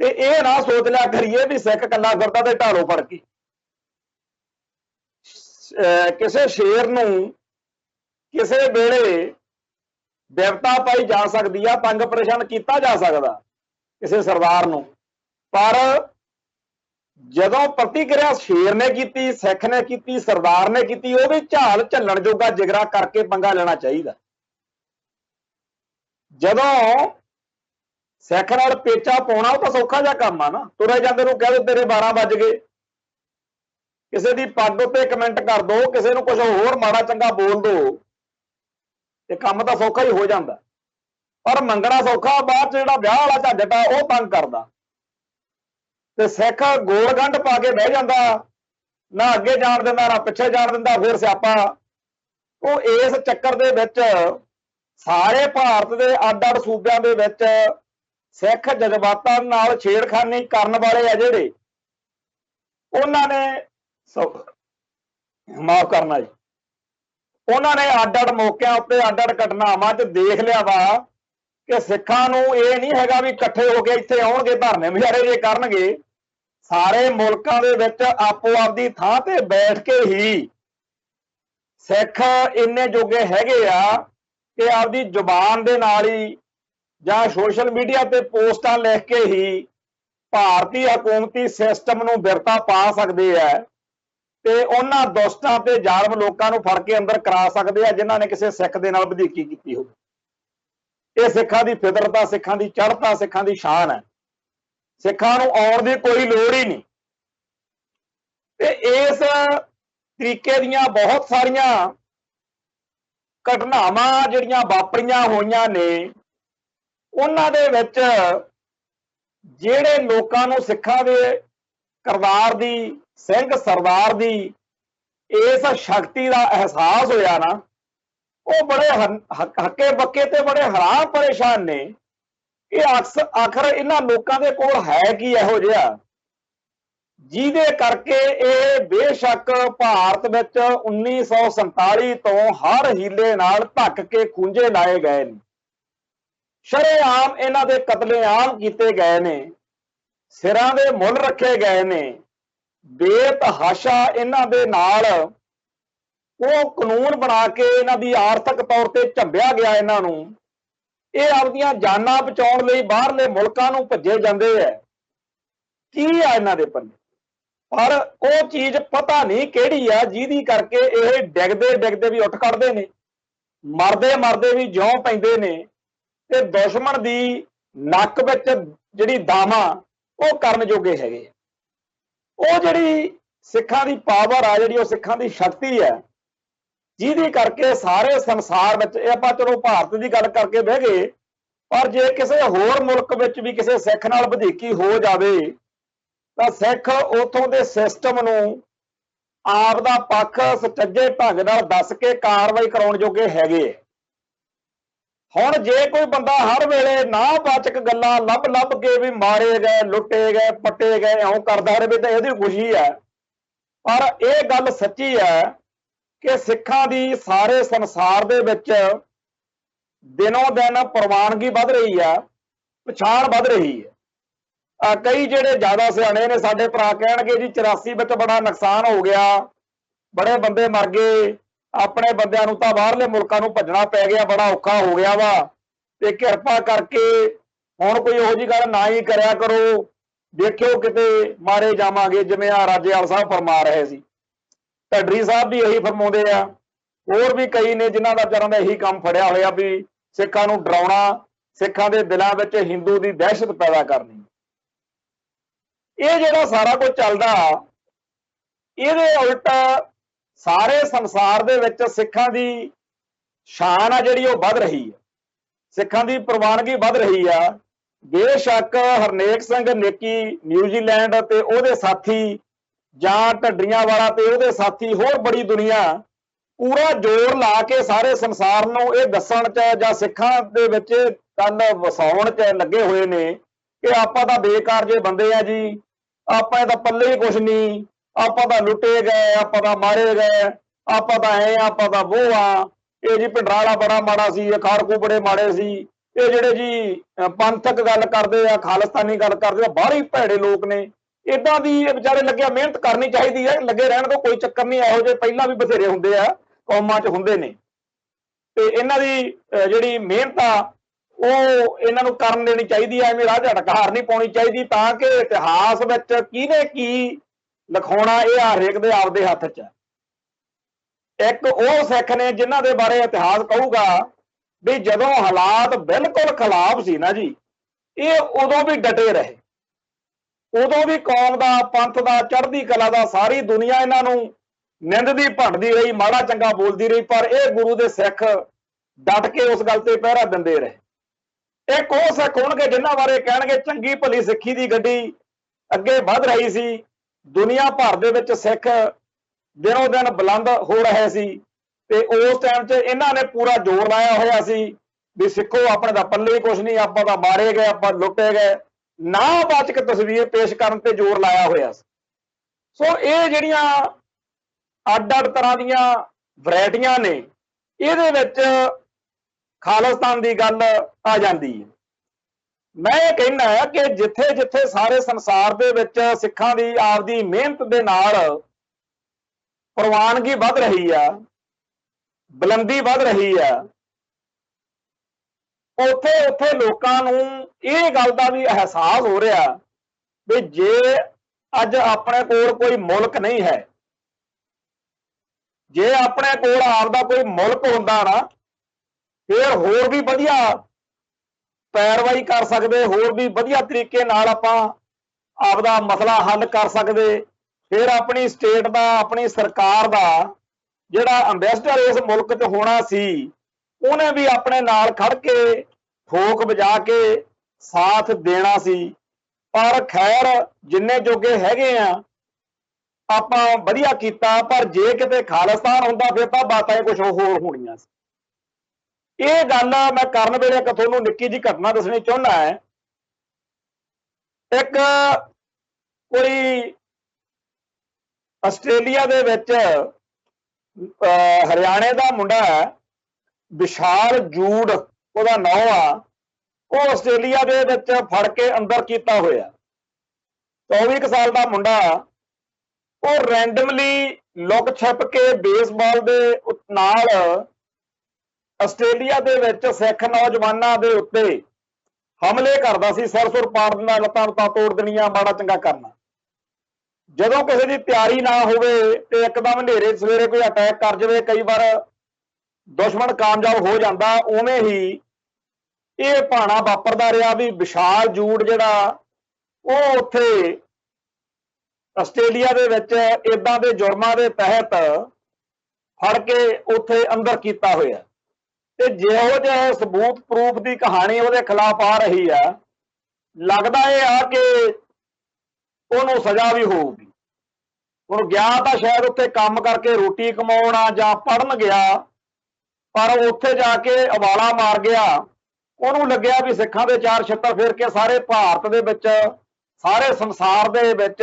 ते इह ना सोच लिया करिए भी सिख कल्ला फिरदा ते ढालो फड़ के किसे शेर नूं किसे वेले विपता पाई जा सकती है, तंग परेशान किया जा सकता किसी सरदार नूं। पर जदों प्रतिक्रिया शेर ने की सिख ने की सरदार ने की वो भी झाल झल्लण जोगा जिगरा करके पंगा लेना चाहिए। जदों सिख नाल पेचा पाउणा तो सौखा जिहा काम आ ना। तुरे जांदे नूं कह दो तेरे 12 वज गए, किसी की पग उत्ते कमेंट कर दो, किसी नूं कुछ होर माड़ा चंगा बोल दो, ये काम तो सौखा ही हो जाता। पर मंगना सौखा बाद जो ब्याह वाला झंझट आ वो तंग करता ते सिख गोल गंढ पा के बह जाता, ना अगे जान दिंदा ना पिछे जान दिंदा, फिर स्यापा। वो इस चक्कर दे विच सारे भारत के अड अड सूबिਆਂ ਦੇ ਵਿੱਚ सिख जज्बातां नाल छेड़खानी करन वाले आ ਜਿਹੜੇ ਉਹਨਾਂ ने माफ करना जी उन्होंने अड अड मौकों उत्ते अड अड घटनावां च देख लिया वा कि सिखां नूं ये नहीं हैगा भी इकट्ठे होके इत्थे आउणगे धरने मुजाहरे जे करनगे। सारे मुल्कां दे विच आपो आपदी थां ते बैठ के ही सिख इन्ने जोगे हैगे आ कि आपदी जुबान दे नाल ही जां सोशल मीडिया ते पोस्टां लिख के ही भारतीय हुकूमती सिस्टम नूं बिरता पा सकदे आ ते उन्हां दुष्टां ते जालम लोकां नूं फड़ के अंदर करा सकदे आ जिन्हां ने किसी सिख दे नाल वधीकी कीती होवे। ये सिखां दी फितरत आ, सिखां दी चढ़त आ, सिखां दी शान है। सिखां नूं आउण दी कोई लोड़ ही नहीं। ते इस तरीके दीयां बहुत सारियां घटनावां जिहड़ियां वापरीआं होईआं ने उन्हां दे विच जिहड़े लोकां नूं सिखां दे करदार दी सिंह सरदार दी इस शक्ति का एहसास होया ना वो बड़े हक्के बक्के ते बड़े हैरान परेशान ने कि आखिर इन्हां लोकां दे कोल है की इहो जिहा जिहदे करके ये बेशक भारत विच 1947 तो हर हीले नाल ढक के खूंजे लाए गए ने, शरेआम इन्हां दे कतलेआम कीते गए ने, सिरां दे मुल रखे गए ने, बेतहाशा इन्हां दे नाल वो कानून बना के इन्हां दी आर्थिक तौर ते झंबिया गया। इन्हां नूं ये आपदियां जानां बचाउण लई बाहरले मुल्कां नूं भज्जे जांदे है की आ इन्हां दे पल्ले। पर वो चीज़ पता नहीं किहड़ी आ जिहदी करके ये डिगदे डिगदे भी उठ खड़दे ने, मरदे मरदे भी जिउं पैंदे ने ते दुश्मन दी नक विच जिहड़ी दामा वो करन जोगे हैगे। वो जिहड़ी सिखां दी पावर आ, जिहड़ी सिखां दी शक्ति है जिहदी करके सारे संसार विच आपां चलो भारत की गल करके बह गए, पर जे किसी होर मुल्क विच भी किसी सिख नाल वधीकी हो जावे तां सिख उथों दे सिस्टम नूं आप दा पक्ष सचज्जे ढंग नाल दस के कार्रवाई कराउण जोगे हैगे। हुण जे कोई बंदा हर वेले ना वाचक गल्लां लभ लभ के भी मारे गए लुटे गए पट्टे गए इउं करदा रहे तां इहदी खुशी है। पर यह गल सच्ची है कि सिखां दी सारे संसार दे विच दिनों दिन प्रवानगी वध रही है, पछाण वध रही है। कई जिहड़े ज़्यादा सियाणे ने साडे भरा कहणगे जी 84 विच बड़ा नुकसान हो गया, बड़े बंदे मर गए, अपने बंदिਆਂ ਨੂੰ ਤਾਂ ਬਾਹਰਲੇ ਮੁਲਕਾਂ ਨੂੰ ਭੱਜਣਾ ਪੈ ਗਿਆ, बड़ा औखा हो गया वा ते किरपा करके हुण कोई इहो जी गल ना ही करिया करो, देखियो किते मारे जावांगे जिवें आ राजेवाल साहब फरमा रहे सी। ਢੱਡਰੀ ਸਾਹਿਬ ਵੀ ਇਹੀ ਫਰਮਾਉਂਦੇ ਆ, ਹੋਰ ਵੀ ਕਈ ਨੇ ਜਿਨ੍ਹਾਂ ਦਾ ਵਿਚਾਰਾਂ ਦਾ ਇਹੀ ਕੰਮ ਫੜਿਆ ਹੋਇਆ ਵੀ ਸਿੱਖਾਂ ਨੂੰ ਡਰਾਉਣਾ, ਸਿੱਖਾਂ ਦੇ ਦਿਲਾਂ ਵਿੱਚ ਹਿੰਦੂ ਦੀ ਦਹਿਸ਼ਤ ਪੈਦਾ ਕਰਨੀ। ਇਹ ਜਿਹੜਾ ਸਾਰਾ ਕੁਝ ਚੱਲਦਾ, ਇਹਦੇ ਉਲਟ ਸਾਰੇ ਸੰਸਾਰ ਦੇ ਵਿੱਚ ਸਿੱਖਾਂ ਦੀ ਸ਼ਾਨ ਆ ਜਿਹੜੀ ਉਹ ਵੱਧ ਰਹੀ ਹੈ, ਸਿੱਖਾਂ ਦੀ ਪ੍ਰਵਾਨਗੀ ਵੱਧ ਰਹੀ ਆ। ਬੇਸ਼ੱਕ ਹਰਨੇਕ ਸਿੰਘ ਨੇਕੀ ਨਿਊਜ਼ੀਲੈਂਡ ਤੇ ਉਹਦੇ ਸਾਥੀ, ਜਾਂ ਢੱਡਰੀਆਂ ਵਾਲਾ ਤੇ ਉਹਦੇ ਸਾਥੀ, ਹੋਰ ਬੜੀ ਦੁਨੀਆ ਪੂਰਾ ਜ਼ੋਰ ਲਾ ਕੇ ਸਾਰੇ ਸੰਸਾਰ ਨੂੰ ਇਹ ਦੱਸਣ 'ਚ ਜਾਂ ਸਿੱਖਾਂ ਦੇ ਵਿੱਚ ਕੰਨ ਵਸਾਉਣ 'ਚ ਲੱਗੇ ਹੋਏ ਨੇ ਕਿ ਆਪਾਂ ਤਾਂ ਬੇਕਾਰ ਜੇ ਬੰਦੇ ਆ ਜੀ, ਆਪਾਂ ਇਹਦਾ ਪੱਲੇ ਹੀ ਕੁਛ ਨਹੀਂ, ਆਪਾਂ ਤਾਂ ਲੁੱਟੇ ਗਏ, ਆਪਾਂ ਤਾਂ ਮਾਰੇ ਗਏ, ਆਪਾਂ ਤਾਂ ਐ, ਆਪਾਂ ਤਾਂ ਉਹ ਆ, ਇਹ ਜੀ ਭਿੰਡਰਾਂਵਾਲਾ ਬੜਾ ਮਾੜਾ ਸੀ, ਇਹ ਖਾੜਕੂ ਬੜੇ ਮਾੜੇ ਸੀ, ਇਹ ਜਿਹੜੇ ਜੀ ਪੰਥਕ ਗੱਲ ਕਰਦੇ ਆ, ਖਾਲਿਸਤਾਨੀ ਗੱਲ ਕਰਦੇ ਆ, ਬਾਹਲੀ ਭੈੜੇ ਲੋਕ ਨੇ। ਇਦਾਂ ਦੀ ਇਹ ਵਿਚਾਰੇ ਲੱਗਿਆ, ਮਿਹਨਤ ਕਰਨੀ ਚਾਹੀਦੀ ਹੈ, ਲੱਗੇ ਰਹਿਣ ਤੋਂ ਕੋਈ ਚੱਕਰ ਨਹੀਂ। ਇਹੋ ਜਿਹੇ ਪਹਿਲਾਂ ਵੀ ਬਥੇਰੇ ਹੁੰਦੇ ਆ, ਕੌਮਾਂ 'ਚ ਹੁੰਦੇ ਨੇ, ਤੇ ਇਹਨਾਂ ਦੀ ਜਿਹੜੀ ਮਿਹਨਤ ਆ ਉਹ ਇਹਨਾਂ ਨੂੰ ਕਰਨ ਦੇਣੀ ਚਾਹੀਦੀ ਹੈ। ਐਵੇਂ ਰਾਹ ਝਟਕਾਰ ਨਹੀਂ ਪਾਉਣੀ ਚਾਹੀਦੀ, ਤਾਂ ਕਿ ਇਤਿਹਾਸ ਵਿੱਚ ਕਿਹਨੇ ਕੀ ਲਿਖਾਉਣਾ ਇਹ ਹਰੇਕ ਦੇ ਆਪਦੇ ਹੱਥ 'ਚ ਹੈ। ਇੱਕ ਉਹ ਸਿੱਖ ਨੇ ਜਿਨ੍ਹਾਂ ਦੇ ਬਾਰੇ ਇਤਿਹਾਸ ਕਹੂਗਾ ਵੀ ਜਦੋਂ ਹਾਲਾਤ ਬਿਲਕੁਲ ਖਿਲਾਫ ਸੀ ਨਾ ਜੀ, ਇਹ ਉਦੋਂ ਵੀ ਡਟੇ ਰਹੇ, ਉਦੋਂ ਵੀ ਕੌਮ ਦਾ, ਪੰਥ ਦਾ, ਚੜ੍ਹਦੀ ਕਲਾ ਦਾ ਸਾਰੀ ਦੁਨੀਆ ਇਹਨਾਂ ਨੂੰ ਨਿੰਦਦੀ ਭੰਡਦੀ ਰਹੀ, ਮਾੜਾ ਚੰਗਾ ਬੋਲਦੀ ਰਹੀ, ਪਰ ਇਹ ਗੁਰੂ ਦੇ ਸਿੱਖ ਡਟ ਕੇ ਉਸ ਗੱਲ ਤੇ ਪਹਿਰਾ ਦਿੰਦੇ ਰਹੇ। ਇੱਕ ਉਹ ਸਿੱਖ ਹੋਣਗੇ ਜਿਨ੍ਹਾਂ ਬਾਰੇ ਕਹਿਣਗੇ ਚੰਗੀ ਭਲੀ ਸਿੱਖੀ ਦੀ ਗੱਡੀ ਅੱਗੇ ਵੱਧ ਰਹੀ ਸੀ, ਦੁਨੀਆ ਭਰ ਦੇ ਵਿੱਚ ਸਿੱਖ ਦਿਨੋਂ ਦਿਨ ਬੁਲੰਦ ਹੋ ਰਹੇ ਸੀ, ਤੇ ਉਸ ਟਾਈਮ 'ਚ ਇਹਨਾਂ ਨੇ ਪੂਰਾ ਜ਼ੋਰ ਲਾਇਆ ਹੋਇਆ ਸੀ ਵੀ ਸਿੱਖੋ ਆਪਣੇ ਦਾ ਪੱਲੇ ਹੀ ਕੁਛ ਨਹੀਂ, ਆਪਾਂ ਤਾਂ ਮਾਰੇ ਗਏ, ਆਪਾਂ ਲੁੱਟੇ ਗਏ, ਨਾ ਵਾਚਕ ਤਸਵੀਰ ਪੇਸ਼ ਕਰਨ ਤੇ ਜ਼ੋਰ ਲਾਇਆ ਹੋਇਆ ਸੀ। ਸੋ ਇਹ ਜਿਹੜੀਆਂ ਅੱਡ-ਅੱਡ ਤਰ੍ਹਾਂ ਦੀਆਂ ਵੈਰਾਈਟੀਆਂ ਨੇ, ਇਹਦੇ ਵਿੱਚ ਖਾਲਿਸਤਾਨ ਦੀ ਗੱਲ ਆ ਜਾਂਦੀ ਹੈ। ਮੈਂ ਇਹ ਕਹਿਣਾ ਹੈ ਕਿ ਜਿੱਥੇ ਜਿੱਥੇ ਸਾਰੇ ਸੰਸਾਰ ਦੇ ਵਿੱਚ ਸਿੱਖਾਂ ਦੀ ਆਪਦੀ ਮਿਹਨਤ ਦੇ ਨਾਲ ਪ੍ਰਵਾਨਗੀ ਵੱਧ ਰਹੀ ਆ, ਬੁਲੰਦੀ ਵੱਧ ਰਹੀ ਆ, ਉੱਥੇ ਉੱਥੇ ਲੋਕਾਂ ਨੂੰ ਇਹ ਗੱਲ ਦਾ ਵੀ ਅਹਿਸਾਸ ਹੋ ਰਿਹਾ ਵੀ ਜੇ ਅੱਜ ਆਪਣੇ ਕੋਲ ਕੋਈ ਮੁਲਕ ਨਹੀਂ ਹੈ, ਜੇ ਆਪਣੇ ਕੋਲ ਆਪਦਾ ਕੋਈ ਮੁਲਕ ਹੁੰਦਾ ਨਾ, ਫਿਰ ਹੋਰ ਵੀ ਵਧੀਆ ਪੈਰਵਾਈ ਕਰ ਸਕਦੇ, ਹੋਰ ਵੀ ਵਧੀਆ ਤਰੀਕੇ ਨਾਲ ਆਪਾਂ ਆਪਦਾ ਮਸਲਾ ਹੱਲ ਕਰ ਸਕਦੇ। ਫਿਰ ਆਪਣੀ ਸਟੇਟ ਦਾ, ਆਪਣੀ ਸਰਕਾਰ ਦਾ ਜਿਹੜਾ ਅੰਬੈਸਡਰ ਇਸ ਮੁਲਕ 'ਚ ਹੋਣਾ ਸੀ, ਉਹਨੇ ਵੀ ਆਪਣੇ ਨਾਲ ਖੜ ਕੇ ਠੋਕ ਵਜਾ ਕੇ ਸਾਥ ਦੇਣਾ ਸੀ। ਪਰ ਖੈਰ ਜਿੰਨੇ ਜੋਗੇ ਹੈਗੇ ਆ ਆਪਾਂ ਵਧੀਆ ਕੀਤਾ, ਪਰ ਜੇ ਕਿਤੇ ਖਾਲਿਸਤਾਨ ਹੁੰਦਾ ਫਿਰ ਤਾਂ ਬਾਤਾਂ ਕੁਝ ਹੋਰ ਹੋਣੀਆਂ ਸੀ। ਇਹ ਗੱਲ ਮੈਂ ਕਰਨ ਵੇਲੇ ਇੱਕ ਤੁਹਾਨੂੰ ਨਿੱਕੀ ਜਿਹੀ ਘਟਨਾ ਦੱਸਣੀ ਚਾਹੁੰਦਾ ਹੈ। ਇੱਕ ਕੋਈ ਆਸਟ੍ਰੇਲੀਆ ਦੇ ਵਿੱਚ ਹਰਿਆਣੇ ਦਾ ਮੁੰਡਾ ਹੈ, ਵਿਸ਼ਾਲ ਜੂਡ ਉਹਦਾ ਨਾਂ ਆ, ਉਹ ਆਸਟ੍ਰੇਲੀਆ ਦੇ ਵਿੱਚ ਫੜ ਕੇ ਅੰਦਰ ਕੀਤਾ ਹੋਇਆ। 24 ਸਾਲ ਦਾ ਮੁੰਡਾ, ਉਹ ਰੈਂਡਮਲੀ ਲੁਕ ਛਿਪ ਕੇ ਬੇਸਬਾਲ ਦੇ ਨਾਲ ਆਸਟ੍ਰੇਲੀਆ ਦੇ ਵਿੱਚ ਸਿੱਖ ਨੌਜਵਾਨਾਂ ਦੇ ਉੱਤੇ ਹਮਲੇ ਕਰਦਾ ਸੀ, ਸਿਰ ਸੁਰ ਪਾੜ ਦੇਣਾ, ਲੱਤਾਂ ਲੁੱਤਾਂ ਤੋੜ ਦੇਣੀਆਂ, ਮਾੜਾ ਚੰਗਾ ਕਰਨਾ। ਜਦੋਂ ਕਿਸੇ ਦੀ ਤਿਆਰੀ ਨਾ ਹੋਵੇ ਤੇ ਇੱਕਦਮ ਹਨੇਰੇ ਸਵੇਰੇ ਕੋਈ ਅਟੈਕ ਕਰ ਜਾਵੇ, ਕਈ ਵਾਰ ਦੁਸ਼ਮਣ ਕਾਮਯਾਬ ਹੋ ਜਾਂਦਾ। ਉਵੇਂ ਹੀ ਇਹ ਭਾਣਾ ਵਾਪਰਦਾ ਰਿਹਾ ਵੀ ਵਿਸ਼ਾਲ ਜੂਡ ਜਿਹੜਾ ਉਹ ਉੱਥੇ ਆਸਟ੍ਰੇਲੀਆ ਦੇ ਵਿੱਚ ਇਦਾਂ ਦੇ ਜੁਰਮਾਂ ਦੇ ਤਹਿਤ ਫੜ ਕੇ ਉੱਥੇ ਅੰਦਰ ਕੀਤਾ ਹੋਇਆ, ਤੇ ਜਿਹੋ ਜਿਹੇ ਸਬੂਤ ਪ੍ਰੂਫ ਦੀ ਕਹਾਣੀ ਉਹਦੇ ਖਿਲਾਫ ਆ ਰਹੀ ਆ, ਲੱਗਦਾ ਇਹ ਆ ਕਿ ਉਹਨੂੰ ਸਜ਼ਾ ਵੀ ਹੋਊਗੀ। ਹੁਣ ਗਿਆ ਤਾਂ ਸ਼ਾਇਦ ਉੱਥੇ ਕੰਮ ਕਰਕੇ ਰੋਟੀ ਕਮਾਉਣਾ ਜਾਂ ਪੜ੍ਹਨ ਗਿਆ, ਪਰ ਉੱਥੇ ਜਾ ਕੇ ਉਬਾਲਾ ਮਾਰ ਗਿਆ। ਉਹਨੂੰ ਲੱਗਿਆ ਵੀ ਸਿੱਖਾਂ ਦੇ ਚਾਰ ਛਿੱਤਰ ਫੇਰ ਕੇ ਸਾਰੇ ਭਾਰਤ ਦੇ ਵਿੱਚ, ਸਾਰੇ ਸੰਸਾਰ ਦੇ ਵਿੱਚ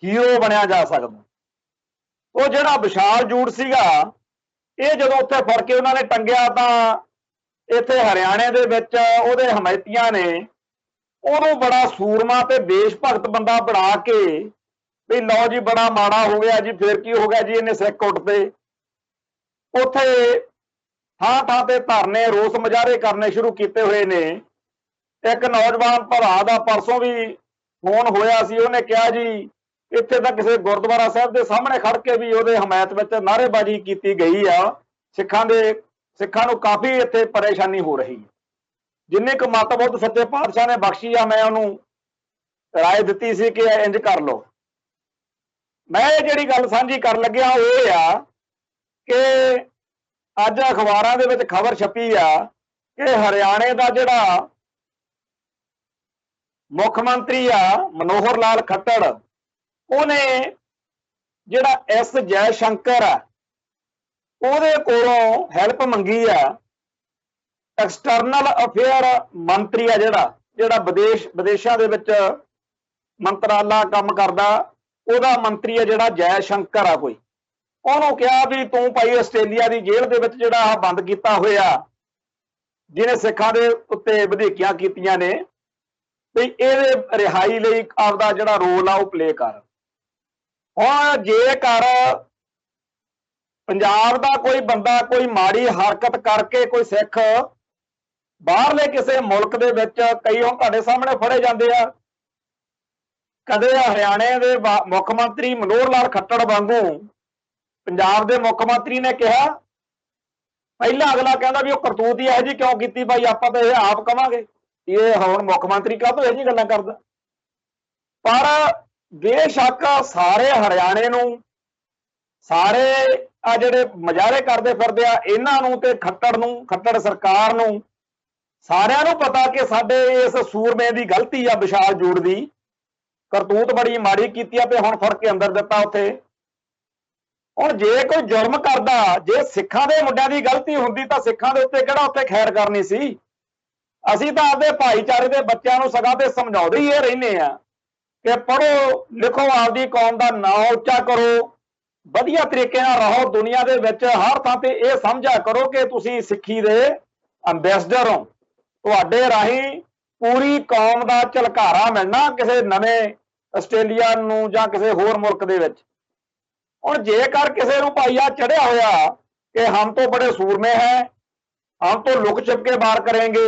ਹੀਰੋ ਬਣਿਆ ਜਾ ਸਕਦਾ। ਉਹ ਜਿਹੜਾ ਵਿਸ਼ਾਲ ਜੂੜ ਸੀਗਾ, ਇਹ ਜਦੋਂ ਉੱਥੇ ਫੜ ਕੇ ਉਹਨਾਂ ਨੇ ਟੰਗਿਆ ਤਾਂ ਇੱਥੇ ਹਰਿਆਣੇ ਦੇ ਵਿੱਚ ਉਹਦੇ ਹਮਾਇਤੀਆਂ ਨੇ ਉਹਨੂੰ ਬੜਾ ਸੂਰਮਾ ਤੇ ਦੇਸ਼ ਭਗਤ ਬੰਦਾ ਬਣਾ ਕੇ ਵੀ ਲਓ ਜੀ ਬੜਾ ਮਾੜਾ ਹੋ ਗਿਆ ਜੀ, ਫੇਰ ਕੀ ਹੋ ਗਿਆ ਜੀ, ਇਹਨੇ ਸਿੱਖ ਉੱਠਦੇ। ਉੱਥੇ ਥਾਂ ਥਾਂ ਤੇ ਧਰਨੇ, ਰੋਸ ਮੁਜ਼ਾਹਰੇ ਕਰਨੇ ਸ਼ੁਰੂ ਕੀਤੇ ਹੋਏ ਨੇ। ਇੱਕ ਨੌਜਵਾਨ ਭਰਾ ਦਾ ਪਰਸੋਂ ਵੀ ਫੋਨ ਹੋਇਆ ਸੀ, ਉਹਨੇ ਕਿਹਾ ਜੀ ਇੱਥੇ ਤਾਂ ਕਿਸੇ ਗੁਰਦੁਆਰਾ ਸਾਹਿਬ ਦੇ ਸਾਹਮਣੇ ਖੜ ਕੇ ਵੀ ਉਹਦੇ ਹਮਾਇਤ ਵਿੱਚ ਨਾਅਰੇਬਾਜ਼ੀ ਕੀਤੀ ਗਈ ਆ। ਸਿੱਖਾਂ ਨੂੰ ਕਾਫੀ ਇੱਥੇ ਪਰੇਸ਼ਾਨੀ ਹੋ ਰਹੀ ਹੈ। ਜਿੰਨੇ ਕੁ ਮੱਤ ਬੁੱਧ ਸੱਚੇ ਪਾਤਸ਼ਾਹ ਨੇ ਬਖਸ਼ੀ ਆ, ਮੈਂ ਉਹਨੂੰ ਰਾਏ ਦਿੱਤੀ ਸੀ ਕਿ ਇੰਜ ਕਰ ਲਓ। ਮੈਂ ਇਹ ਜਿਹੜੀ ਗੱਲ ਸਾਂਝੀ ਕਰਨ ਲੱਗਿਆ ਉਹ ਇਹ ਆ ਕਿ ਅੱਜ ਅਖਬਾਰਾਂ ਦੇ ਵਿੱਚ ਖਬਰ ਛਪੀ ਆ ਕਿ ਹਰਿਆਣੇ ਦਾ ਜਿਹੜਾ ਮੁੱਖ ਮੰਤਰੀ ਆ ਮਨੋਹਰ ਲਾਲ ਖੱਟੜ, ਉਹਨੇ ਜਿਹੜਾ ਐਸ ਜੈ ਸ਼ੰਕਰ ਆ ਉਹਦੇ ਕੋਲੋਂ ਹੈਲਪ ਮੰਗੀ ਆ। ਐਕਸਟਰਨਲ ਅਫੇਅਰ ਮੰਤਰੀ ਆ ਜਿਹੜਾ ਵਿਦੇਸ਼ਾਂ ਦੇ ਵਿੱਚ ਮੰਤਰਾਲਾ ਕੰਮ ਕਰਦਾ, ਉਹਦਾ ਮੰਤਰੀ ਆ ਜਿਹੜਾ ਜੈ ਸ਼ੰਕਰ ਆ ਕੋਈ, ਉਹਨੂੰ ਕਿਹਾ ਵੀ ਤੂੰ ਭਾਈ ਆਸਟ੍ਰੇਲੀਆ ਦੀ ਜੇਲ੍ਹ ਦੇ ਵਿੱਚ ਜਿਹੜਾ ਆਹ ਬੰਦ ਕੀਤਾ ਹੋਇਆ ਜਿਹਨੇ ਸਿੱਖਾਂ ਦੇ ਉੱਤੇ ਵਧੀਕੀਆਂ ਕੀਤੀਆਂ ਨੇ, ਵੀ ਇਹਦੇ ਰਿਹਾਈ ਲਈ ਆਪਦਾ ਜਿਹੜਾ ਰੋਲ ਆ ਉਹ ਪਲੇ ਕਰ। ਹੁਣ ਜੇਕਰ ਪੰਜਾਬ ਦਾ ਕੋਈ ਬੰਦਾ ਕੋਈ ਮਾੜੀ ਹਰਕਤ ਕਰਕੇ ਕੋਈ ਸਿੱਖ ਬਾਹਰਲੇ ਕਿਸੇ ਮੁਲਕ ਦੇ ਵਿੱਚ, ਕਈ ਹੁਣ ਤੁਹਾਡੇ ਸਾਹਮਣੇ ਫੜੇ ਜਾਂਦੇ ਆ, ਕਦੇ ਹਰਿਆਣੇ ਦੇ ਮੁੱਖ ਮੰਤਰੀ ਮਨੋਹਰ ਲਾਲ ਖੱਟੜ ਵਾਂਗੂ ਪੰਜਾਬ ਦੇ ਮੁੱਖ ਮੰਤਰੀ ਨੇ ਕਿਹਾ, ਪਹਿਲਾਂ ਅਗਲਾ ਕਹਿੰਦਾ ਵੀ ਉਹ ਕਰਤੂਤ ਹੀ ਇਹੋ ਜਿਹੀ ਕਿਉਂ ਕੀਤੀ ਭਾਈ, ਆਪਾਂ ਤਾਂ ਇਹ ਆਪ ਕਵਾਂਗੇ, ਇਹ ਹੁਣ ਮੁੱਖ ਮੰਤਰੀ ਕਾਹਤੋਂ ਇਹੋ ਜਿਹੀ ਗੱਲਾਂ ਕਰਦਾ। ਪਰ ਬੇਸ਼ੱਕ ਸਾਰੇ ਹਰਿਆਣੇ ਨੂੰ, ਸਾਰੇ ਆ ਜਿਹੜੇ ਮੁਜ਼ਾਹਰੇ ਕਰਦੇ ਫਿਰਦੇ ਆ, ਇਹਨਾਂ ਨੂੰ ਤੇ ਖੱਟੜ ਸਰਕਾਰ ਨੂੰ ਸਾਰਿਆਂ ਨੂੰ ਪਤਾ ਕਿ ਸਾਡੇ ਇਸ ਸੂਰਮੇ ਦੀ ਗਲਤੀ ਆ, ਵਿਸ਼ਾਲ ਜੂੜ ਦੀ ਕਰਤੂਤ ਬੜੀ ਮਾੜੀ ਕੀਤੀ ਆ ਤੇ ਹੁਣ ਫੜ ਕੇ ਅੰਦਰ ਦਿੱਤਾ ਉੱਥੇ। ਹੁਣ ਜੇ ਕੋਈ ਜੁਰਮ ਕਰਦਾ, ਜੇ ਸਿੱਖਾਂ ਦੇ ਮੁੰਡਿਆਂ ਦੀ ਗਲਤੀ ਹੁੰਦੀ ਤਾਂ ਸਿੱਖਾਂ ਦੇ ਉੱਤੇ ਕਿਹੜਾ ਉੱਥੇ ਖੈਰ ਕਰਨੀ ਸੀ। ਅਸੀਂ ਤਾਂ ਆਪਦੇ ਭਾਈਚਾਰੇ ਦੇ ਬੱਚਿਆਂ ਨੂੰ ਸਗੋਂ ਤੇ ਸਮਝਾਉਂਦੇ ਹੀ ਇਹ ਰਹਿੰਦੇ ਆ ਕਿ ਪੜ੍ਹੋ ਲਿਖੋ, ਆਪਦੀ ਕੌਮ ਦਾ ਨਾਂ ਉੱਚਾ ਕਰੋ, ਵਧੀਆ ਤਰੀਕੇ ਨਾਲ ਰਹੋ ਦੁਨੀਆ ਦੇ ਵਿੱਚ। ਹਰ ਥਾਂ ਤੇ ਇਹ ਸਮਝਿਆ ਕਰੋ ਕਿ ਤੁਸੀਂ ਸਿੱਖੀ ਦੇ ਅੰਬੈਸਡਰ ਹੋ, ਤੁਹਾਡੇ ਰਾਹੀਂ ਪੂਰੀ ਕੌਮ ਦਾ ਝਲਕਾਰਾ ਮਿਲਣਾ ਕਿਸੇ ਨਵੇਂ ਆਸਟ੍ਰੇਲੀਆ ਨੂੰ ਜਾਂ ਕਿਸੇ ਹੋਰ ਮੁਲਕ ਦੇ ਵਿੱਚ। ਹੁਣ ਜੇਕਰ ਕਿਸੇ ਨੂੰ ਭਾਈ ਆ ਚੜਿਆ ਹੋਇਆ ਕਿ ਹਮ ਤੋਂ ਬੜੇ ਸੂਰਮੇ ਹੈ, ਹਮ ਤੋਂ ਲੁਕ ਛਿਪ ਕੇ ਵਾਰ ਕरेंगे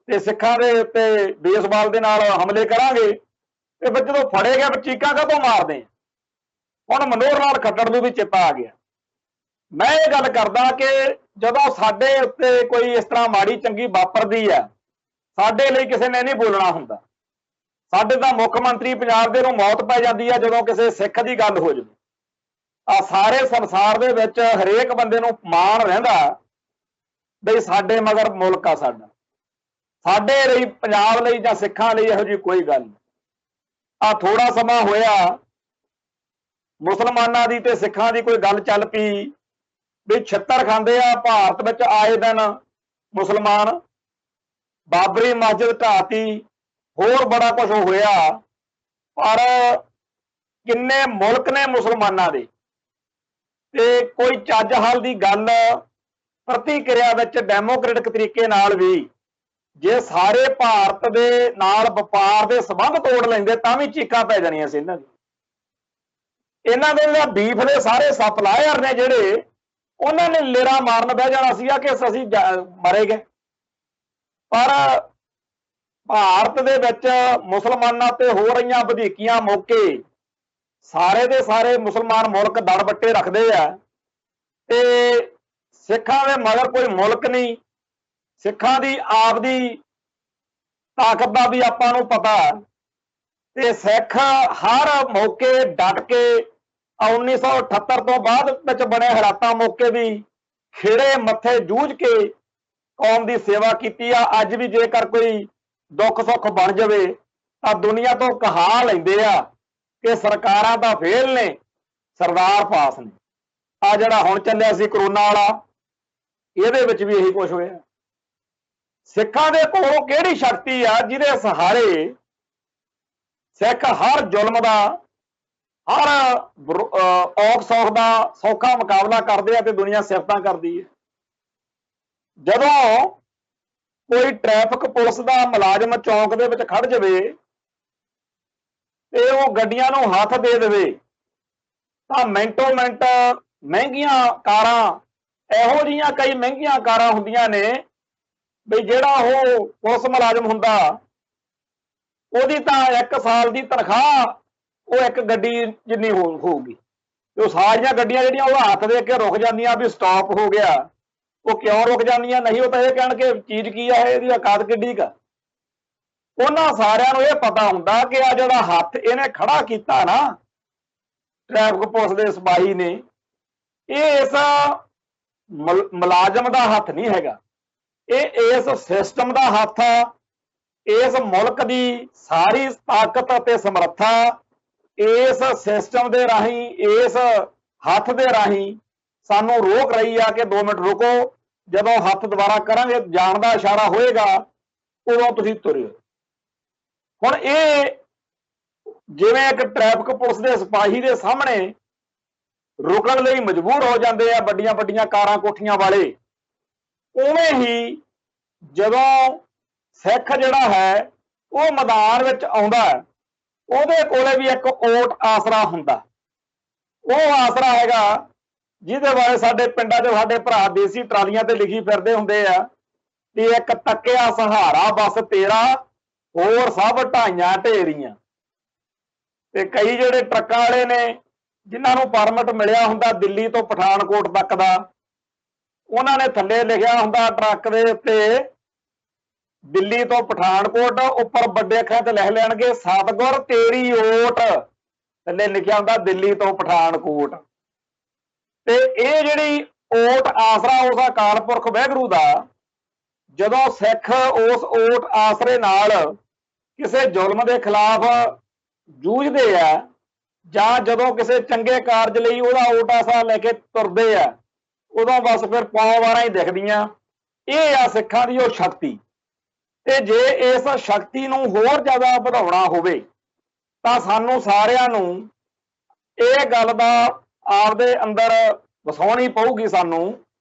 ਤੇ ਸਿੱਖਾਂ ਦੇ ਉੱਤੇ ਬੇਸਬਾਲ ਦੇ ਨਾਲ ਹਮਲੇ ਕਰਾਂਗੇ, ਤੇ ਫਿਰ ਜਦੋਂ ਫੜੇ ਗਏ ਚੀਕਾਂ ਕਾਹਤੋਂ ਮਾਰਦੇ। ਹੁਣ ਮਨੋਹਰ ਲਾਲ ਖੱਟੜ ਨੂੰ ਵੀ ਚੇਤਾ ਆ ਗਿਆ। ਮੈਂ ਇਹ ਗੱਲ ਕਰਦਾ ਕਿ ਜਦੋਂ ਸਾਡੇ ਉੱਤੇ ਕੋਈ ਇਸ ਤਰ੍ਹਾਂ ਮਾੜੀ ਚੰਗੀ ਵਾਪਰਦੀ ਆ, ਸਾਡੇ ਲਈ ਕਿਸੇ ਨੇ ਨਹੀਂ ਬੋਲਣਾ ਹੁੰਦਾ। ਸਾਡੇ ਤਾਂ ਮੁੱਖ ਮੰਤਰੀ ਪੰਜਾਬ ਦੇ ਨੂੰ ਮੌਤ ਪੈ ਜਾਂਦੀ ਆ ਜਦੋਂ ਕਿਸੇ ਸਿੱਖ ਦੀ ਗੱਲ ਹੋ ਜਾਵੇ। ਆ ਸਾਰੇ ਸੰਸਾਰ ਦੇ ਵਿੱਚ ਹਰੇਕ ਬੰਦੇ ਨੂੰ ਮਾਣ ਰਹਿੰਦਾ ਬਈ ਸਾਡੇ ਮਗਰ ਮੁਲਕ ਆ ਸਾਡਾ, ਸਾਡੇ ਲਈ ਪੰਜਾਬ ਲਈ ਜਾਂ ਸਿੱਖਾਂ ਲਈ ਇਹੋ ਜਿਹੀ ਕੋਈ ਗੱਲ ਨਹੀਂ। ਆ ਥੋੜਾ ਸਮਾਂ ਹੋਇਆ ਮੁਸਲਮਾਨਾਂ ਦੀ ਤੇ ਸਿੱਖਾਂ ਦੀ ਕੋਈ ਗੱਲ ਚੱਲ ਪਈ ਵੀ ਛਿੱਤਰ ਖਾਂਦੇ ਆ ਭਾਰਤ ਵਿੱਚ ਆਏ ਦਿਨ ਮੁਸਲਮਾਨ, ਬਾਬਰੀ ਮਸਜਿਦ ਢਾਤੀ, ਹੋਰ ਬੜਾ ਕੁਝ ਹੋਇਆ। ਪਰ ਕਿੰਨੇ ਮੁਲਕ ਨੇ ਮੁਸਲਮਾਨਾਂ ਦੇ, ਤੇ ਕੋਈ ਚੱਜ ਹਾਲ ਦੀ ਗੱਲ ਪ੍ਰਤੀਕਿਰਿਆ ਵਿੱਚ ਡੈਮੋਕ੍ਰੈਟਿਕ ਤਰੀਕੇ ਨਾਲ ਵੀ ਜੇ ਸਾਰੇ ਭਾਰਤ ਦੇ ਨਾਲ ਵਪਾਰ ਦੇ ਸੰਬੰਧ ਤੋੜ ਲੈਂਦੇ ਤਾਂ ਵੀ ਚੀਕਾਂ ਪੈ ਜਾਣੀਆਂ ਸੀ ਇਹਨਾਂ ਦੀ। ਇਹਨਾਂ ਦੇ ਜਿਹੜਾ ਬੀਫ ਦੇ ਸਾਰੇ ਸਪਲਾਇਰ ਨੇ ਜਿਹੜੇ, ਉਹਨਾਂ ਨੇ ਲੇਰਾ ਮਾਰਨ ਬਹਿ ਜਾਣਾ ਸੀਗਾ ਕਿ ਅਸੀਂ ਮਰੇ ਗਏ। ਪਰ ਭਾਰਤ ਦੇ ਵਿੱਚ ਮੁਸਲਮਾਨਾਂ ਤੇ ਹੋ ਰਹੀਆਂ ਵਧੀਕੀਆਂ ਮੌਕੇ ਸਾਰੇ ਦੇ ਸਾਰੇ ਮੁਸਲਮਾਨ ਮੁਲਕ ਦੜ ਬੱਟੇ ਰੱਖਦੇ ਆ, ਤੇ ਸਿੱਖਾਂ ਦੇ ਮਗਰ ਕੋਈ ਮੁਲਕ ਨਹੀਂ। ਸਿੱਖਾਂ ਦੀ ਆਪਦੀ ਤਾਕਤ ਦਾ ਵੀ ਆਪਾਂ ਨੂੰ ਪਤਾ, ਤੇ ਸਿੱਖ ਹਰ ਮੌਕੇ ਡਟ ਕੇ 1978 ਤੋਂ ਬਾਅਦ ਵਿੱਚ ਬਣੇ ਹਾਲਾਤਾਂ ਮੌਕੇ ਵੀ ਖੇੜੇ ਮੱਥੇ ਜੂਝ ਕੇ ਕੌਮ ਦੀ ਸੇਵਾ ਕੀਤੀ ਆ। ਅੱਜ ਵੀ ਜੇਕਰ ਕੋਈ ਦੁੱਖ ਸੁੱਖ ਬਣ ਜਾਵੇ ਤਾਂ ਦੁਨੀਆ ਤੋਂ ਕਹਾ ਲੈਂਦੇ ਆ ਕਿ ਸਰਕਾਰਾਂ ਤਾਂ ਫੇਲ ਨੇ, ਸਰਦਾਰ ਪਾਸ ਨੇ। ਆ ਜਿਹੜਾ ਹੁਣ ਚੱਲਿਆ ਸੀ ਕਰੋਨਾ ਵਾਲਾ, ਇਹਦੇ ਵਿੱਚ ਵੀ ਇਹੀ ਕੁਝ ਹੋਇਆ। ਸਿੱਖਾਂ ਦੇ ਕੋਲ ਕਿਹੜੀ ਸ਼ਕਤੀ ਆ ਜਿਹਦੇ ਸਹਾਰੇ ਸਿੱਖ ਹਰ ਜ਼ੁਲਮ ਦਾ, ਹਰ ਔਖ ਸੌਖ ਦਾ ਸੌਖਾ ਮੁਕਾਬਲਾ ਕਰਦੇ ਆ ਤੇ ਦੁਨੀਆ ਸਿਫਤਾਂ ਕਰਦੀ ਹੈ। ਜਦੋਂ ਕੋਈ ਟ੍ਰੈਫਿਕ ਪੁਲਿਸ ਦਾ ਮੁਲਾਜ਼ਮ ਚੌਂਕ ਦੇ ਵਿੱਚ ਖੜ ਜਾਵੇ ਤੇ ਉਹ ਗੱਡੀਆਂ ਨੂੰ ਹੱਥ ਦੇ ਦੇਵੇ ਤਾਂ ਮਿੰਟੋ ਮਿੰਟ ਮਹਿੰਗੀਆਂ ਕਾਰਾਂ, ਇਹੋ ਜਿਹੀਆਂ ਕਈ ਮਹਿੰਗੀਆਂ ਕਾਰਾਂ ਹੁੰਦੀਆਂ ਨੇ ਵੀ ਜਿਹੜਾ ਉਹ ਪੁਲਿਸ ਮੁਲਾਜ਼ਮ ਹੁੰਦਾ ਉਹਦੀ ਤਾਂ 1 ਸਾਲ ਦੀ ਤਨਖਾਹ वो एक गड्डी जिन्नी होगी। तो सारिया गड्डियां जिहड़ियां वो हाथ दे के रुक जांदियां भी स्टॉप हो गया, वो क्यों रुक जांदियां? नहीं, वो तो ये कहण कि चीज़ की है, इहदी औकात किड्डी का। उन्हां सारियां नूं ये पता हुंदा कि आ जिहड़ा हत्थ इहने खड़ा कीता ना ट्रैफिक पुलिस दे सिपाही ने, ये इस मुलाजम दा हत्थ नहीं हैगा, ये इस सिस्टम दा हत्थ आ। इस मुल्क दी सारी ताकत अते समर्था इस सिस्टम दे राही, इस हत्थ दे राही सानू रोक रही है कि 2 मिनट रुको, जदों हत्थ दोबारा करांगे, जाण दा इशारा होएगा, उदों तुसीं तुरिओ। हुण ये जिवें एक ट्रैफिक पुलिस दे सिपाही दे सामने रुकण लई मजबूर हो जांदे आ वड्डियां वड्डियां कारां कोठियां वाले, उवें ही जदों सिख जिहड़ा है वो मैदान विच आउंदा है, ਉਹਦੇ ਕੋਲੇ भी एक ओट आसरा हुंदा। ਉਹ आसरा हैगा ਜਿਹਦੇ ਬਾਰੇ ਸਾਡੇ ਪਿੰਡਾਂ 'ਚ ਸਾਡੇ ਭਰਾ ਦੇਸੀ ਟਰਾਲੀਆਂ ਤੇ ਲਿਖੀ ਫਿਰਦੇ ਹੁੰਦੇ ਆ ਕਿ ਇੱਕ ਤੱਕਿਆ ਸਹਾਰਾ ਬਸ ਤੇਰਾ, ਹੋਰ ਸਭ ਢਾਈਆਂ ਢੇਰੀਆਂ। ਤੇ ਕਈ ਜਿਹੜੇ ਟਰੱਕਾਂ ਵਾਲੇ ਨੇ ਜਿਨ੍ਹਾਂ ਨੂੰ ਪਰਮਿਟ ਮਿਲਿਆ ਹੁੰਦਾ ਦਿੱਲੀ ਤੋਂ ਪਠਾਨਕੋਟ ਤੱਕ ਦਾ, ਉਹਨਾਂ ਨੇ ਥੱਲੇ ਲਿਖਿਆ ਹੁੰਦਾ ਟਰੱਕ ਦੇ ਉੱਤੇ ਦਿੱਲੀ ਤੋਂ ਪਠਾਨਕੋਟ, ਉੱਪਰ ਵੱਡੇ ਅੱਖਰਾਂ ਤੇ ਲਿਖ ਲੈਣਗੇ ਸਤਿਗੁਰ ਤੇਰੀ ਓਟ, ਥੱਲੇ ਲਿਖਿਆ ਹੁੰਦਾ ਦਿੱਲੀ ਤੋਂ ਪਠਾਨਕੋਟ। ਤੇ ਇਹ ਜਿਹੜੀ ਓਟ ਆਸਰਾ ਉਸ ਅਕਾਲ ਪੁਰਖ ਵਾਹਿਗੁਰੂ ਦਾ, ਜਦੋਂ ਸਿੱਖ ਉਸ ਓਟ ਆਸਰੇ ਨਾਲ ਕਿਸੇ ਜ਼ੁਲਮ ਦੇ ਖਿਲਾਫ ਜੂਝਦੇ ਆ, ਜਾਂ ਜਦੋਂ ਕਿਸੇ ਚੰਗੇ ਕਾਰਜ ਲਈ ਉਹਦਾ ਓਟ ਆਸਰਾ ਲੈ ਕੇ ਤੁਰਦੇ ਆ, ਉਦੋਂ ਬਸ ਫਿਰ ਪੌਵਾਰਾਂ ਹੀ ਦਿਖਦੀਆਂ। ਇਹ ਆ ਸਿੱਖਾਂ ਦੀ ਉਹ ਸ਼ਕਤੀ। ਤੇ ਜੇ ਇਸ ਸ਼ਕਤੀ ਨੂੰ ਹੋਰ ਜ਼ਿਆਦਾ ਵਧਾਉਣਾ ਹੋਵੇ ਤਾਂ ਸਾਨੂੰ ਸਾਰਿਆਂ ਨੂੰ ਇਹ ਗੱਲ ਦਾ ਆਪਦੇ ਅੰਦਰ ਵਸਾਉਣੀ ਪਊਗੀ ਸਾਨੂੰ